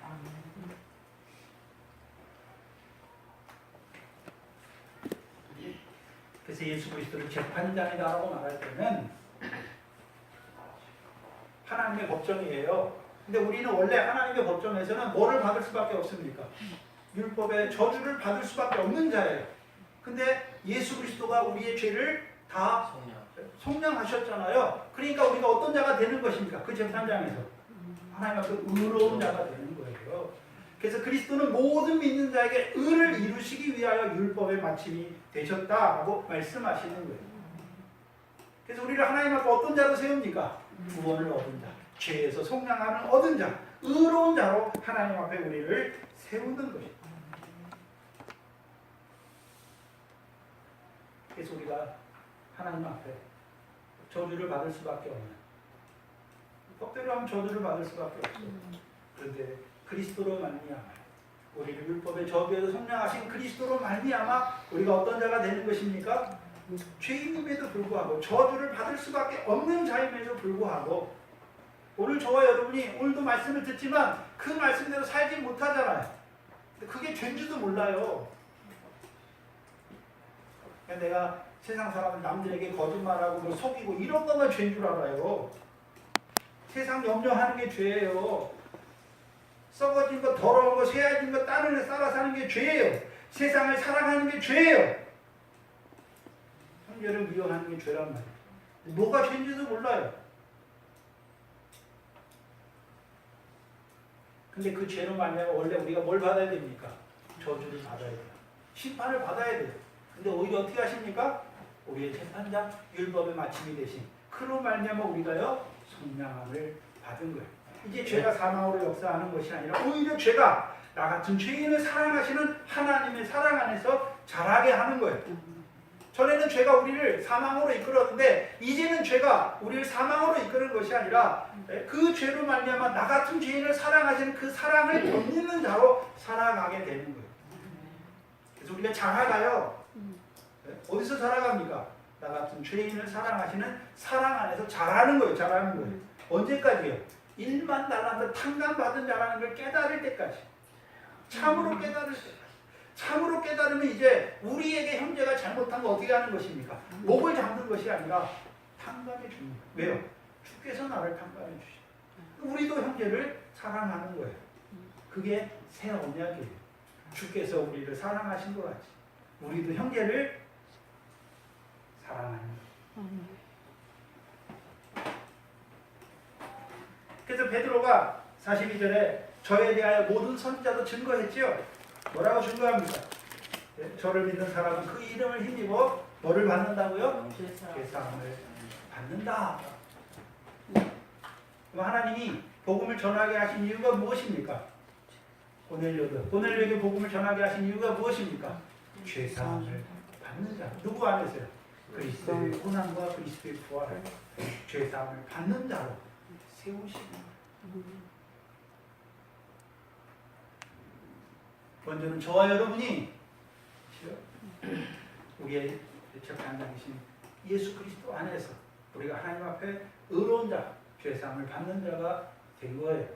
그래서 예수 그리스도를 재판장이다라고 말할 때는 하나님의 법정이에요. 근데 우리는 원래 하나님의 법정에서는 뭐를 받을 수밖에 없습니까? 율법의 저주를 받을 수밖에 없는 자예요. 근데 예수 그리스도가 우리의 죄를 다 속량하셨잖아요. 그러니까 우리가 어떤 자가 되는 것입니까? 그 재판장에서 하나님 앞에 의로운 자가 되는 거예요. 그래서 그리스도는 모든 믿는 자에게 의를 이루시기 위하여 율법의 마침이 되셨다라고 말씀하시는 거예요. 그래서 우리를 하나님 앞에 어떤 자로 세웁니까? 구원을 얻은 자, 죄에서 속량하는 얻은 자, 의로운 자로 하나님 앞에 우리를 세우는 것입니다. 그래서 우리가 하나님 앞에 저주를 받을 수밖에 없는, 법대로 하면 저주를 받을 수밖에 없어요. 그런데 그리스도로 말미암아 우리를 율법의 저주에서 속량하신 그리스도로 말미암아 우리가 어떤 자가 되는 것입니까? 죄인임에도 불구하고 저주를 받을 수밖에 없는 자임에도 불구하고 오늘 저와 여러분이 오늘도 말씀을 듣지만 그 말씀대로 살지 못하잖아요. 그게 죄인지도 몰라요. 내가 세상 사람은 남들에게 거짓말하고 뭐 속이고 이런 것만 죄인 줄 알아요. 세상 염려하는 게 죄예요. 썩어진 거, 더러운 거, 쇠해진 거 다른 애 따라 사는 게 죄예요. 세상을 사랑하는 게 죄예요. 형제를 미워하는 게 죄란 말이에요. 뭐가 죄인지도 몰라요. 근데 그 죄로 말미암아 원래 우리가 뭘 받아야 됩니까? 저주를 받아야 돼요. 심판을 받아야 돼요. 근데 오히려 어떻게 하십니까? 우리의 재판장, 율법의 마침이 되신 그로 말미암아 우리가요 성량함을 받은 거예요. 이제 죄가 사망으로 역사하는 것이 아니라 오히려 죄가 나 같은 죄인을 사랑하시는 하나님의 사랑 안에서 자라게 하는 거예요. 전에는 죄가 우리를 사망으로 이끌었는데 이제는 죄가 우리를 사망으로 이끄는 것이 아니라 그 죄로 말미암아 나 같은 죄인을 사랑하시는 그 사랑을 덧입는 자로 살아가게 되는 거예요. 그래서 우리가 자라가요. 어디서 자라갑니까? 나 같은 죄인을 사랑하시는 사랑 안에서 자라는 거예요. 자라는 거예요. 언제까지요? 일만 달란트 탕감받은 자라는 걸 깨달을 때까지. 참으로 깨달을 때까지. 참으로 깨달으면 이제 우리에게 형제가 잘못한 거 어떻게 하는 것입니까? 목을 잡는 것이 아니라 탕감해 줍니다. 왜요? 주께서 나를 탕감해 주시고 우리도 형제를 사랑하는 거예요. 그게 새 언약이에요. 주께서 우리를 사랑하신 것 같이 우리도 형제를 사랑하는 거예요. 그래서 베드로가 42절에 저에 대하여 모든 선지자도 증거했지요. 뭐라고 증거합니까? 저를 믿는 사람은 그 이름을 힘입어 뭐를 받는다고요? 죄사함을 받는다. 그럼 하나님이 복음을 전하게 하신 이유가 무엇입니까? 고넬료에게 복음을 전하게 하신 이유가 무엇입니까? 죄사함을 받는 자. 누구 안에서요? 그리스도의 고난과 그리스도의 부활을 죄사함을 받는 자로 세우십니다. 먼저는 저와 여러분이 우리의 재판장이신 예수 그리스도 안에서 우리가 하나님 앞에 의로운 자, 죄사함을 받는 자가 된 거예요.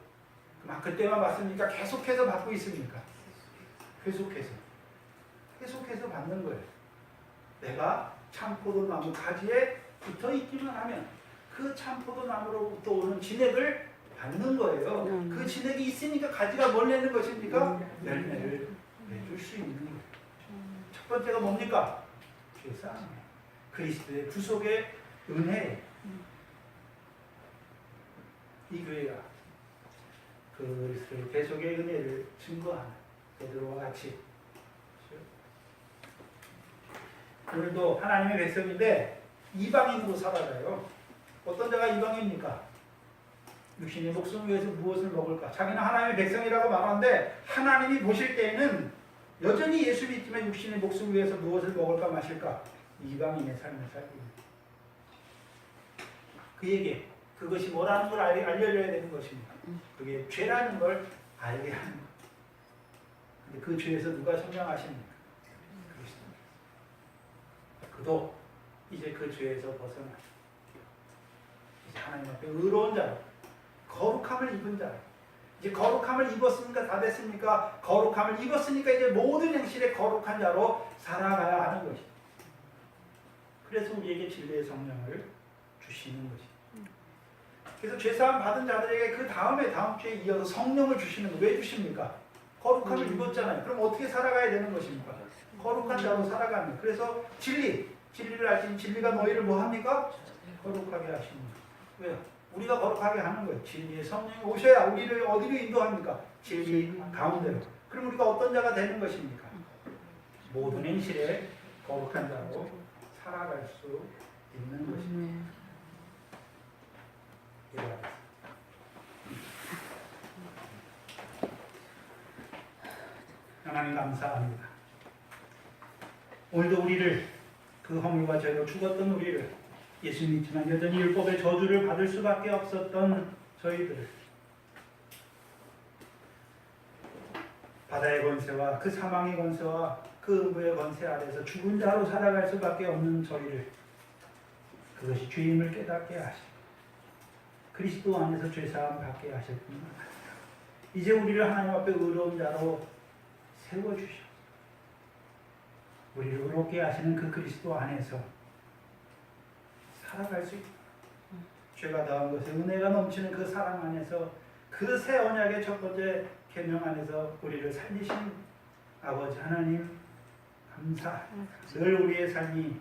그럼 그때만 받습니까? 계속해서 받고 있습니까? 계속해서 받는 거예요. 내가 참포도나무 가지에 붙어 있기만 하면 그 참포도나무로부터 오는 진액을 받는 거예요. 그 진액이 있으니까 가지가 뭘 내는 것입니까? 열매를 내줄 수 있는 거예요. 첫 번째가 뭡니까? 죄사함. 그리스도의 구속의 은혜. 이 교회가 그리스도의 대속의 은혜를 증거하는 베드로와 같이 오늘도 하나님의 백성인데 이방인으로 살아가요. 어떤 자가 이방입니까? 육신의 목숨을 위해서 무엇을 먹을까? 자기는 하나님의 백성이라고 말하는데 하나님이 보실 때에는 여전히 예수 믿지만 육신의 목숨을 위해서 무엇을 먹을까 마실까? 이방인의 삶을 살고 있는 그에게 그것이 뭐라는 걸 알려줘야 되는 것입니다. 그게 죄라는 걸 알게 하는 것. 근데 그 죄에서 누가 선명하십니까? 그리스도. 그도 이제 그 죄에서 벗어나 이제 하나님 앞에 의로운 자로 거룩함을 입은 자. 이제 거룩함을 입었으니까 다 됐습니까? 거룩함을 입었으니까 이제 모든 행실에 거룩한 자로 살아가야 하는 것이. 그래서 우리에게 진리의 성령을 주시는 것이. 그래서 죄사함 받은 자들에게 그 다음에 다음 주에 이어서 성령을 주시는 거. 왜 주십니까? 거룩함을 입었잖아요. 그럼 어떻게 살아가야 되는 것입니까? 거룩한 자로 살아가는. 그래서 진리를 알지 진리가 너희를 뭐 합니까? 거룩하게 하십니다. 왜요? 우리가 거룩하게 하는 거예요. 진리의 성령이 오셔야 우리를 어디로 인도합니까? 진리 가운데로. 그럼 우리가 어떤 자가 되는 것입니까? 모든 행실에 거룩한 자로 살아갈 수 있는 것입니다. 하나님 감사합니다. 오늘도 우리를 그 허물과 죄로 죽었던 우리를 예수 믿지만 여전히 율법의 저주를 받을 수밖에 없었던 저희들을 바다의 권세와 그 사망의 권세와 그 음부의 권세 아래서 죽은 자로 살아갈 수밖에 없는 저희를 그것이 죄임을 깨닫게 하시고 그리스도 안에서 죄사함 받게 하실 뿐만 아니라 이제 우리를 하나님 앞에 의로운 자로 세워주셔 우리를 의롭게 하시는 그 그리스도 안에서 살아갈 수 있다. 죄가 더한 것에 은혜가 넘치는 그 사랑 안에서 그 새 언약의 첫 번째 계명 안에서 우리를 살리신 아버지 하나님 감사. 늘 우리의 삶이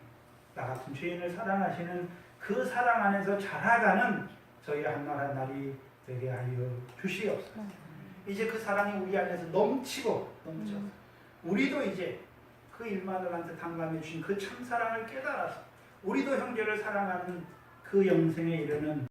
나 같은 죄인을 사랑하시는 그 사랑 안에서 자라가는 저희 한날 한날이 되게 하여 주시옵소서. 이제 그 사랑이 우리 안에서 넘쳐 우리도 이제 그 일마누라한테 당감해 주신 그 참사랑을 깨달아서 우리도 형제를 사랑하는 그 영생에 이르는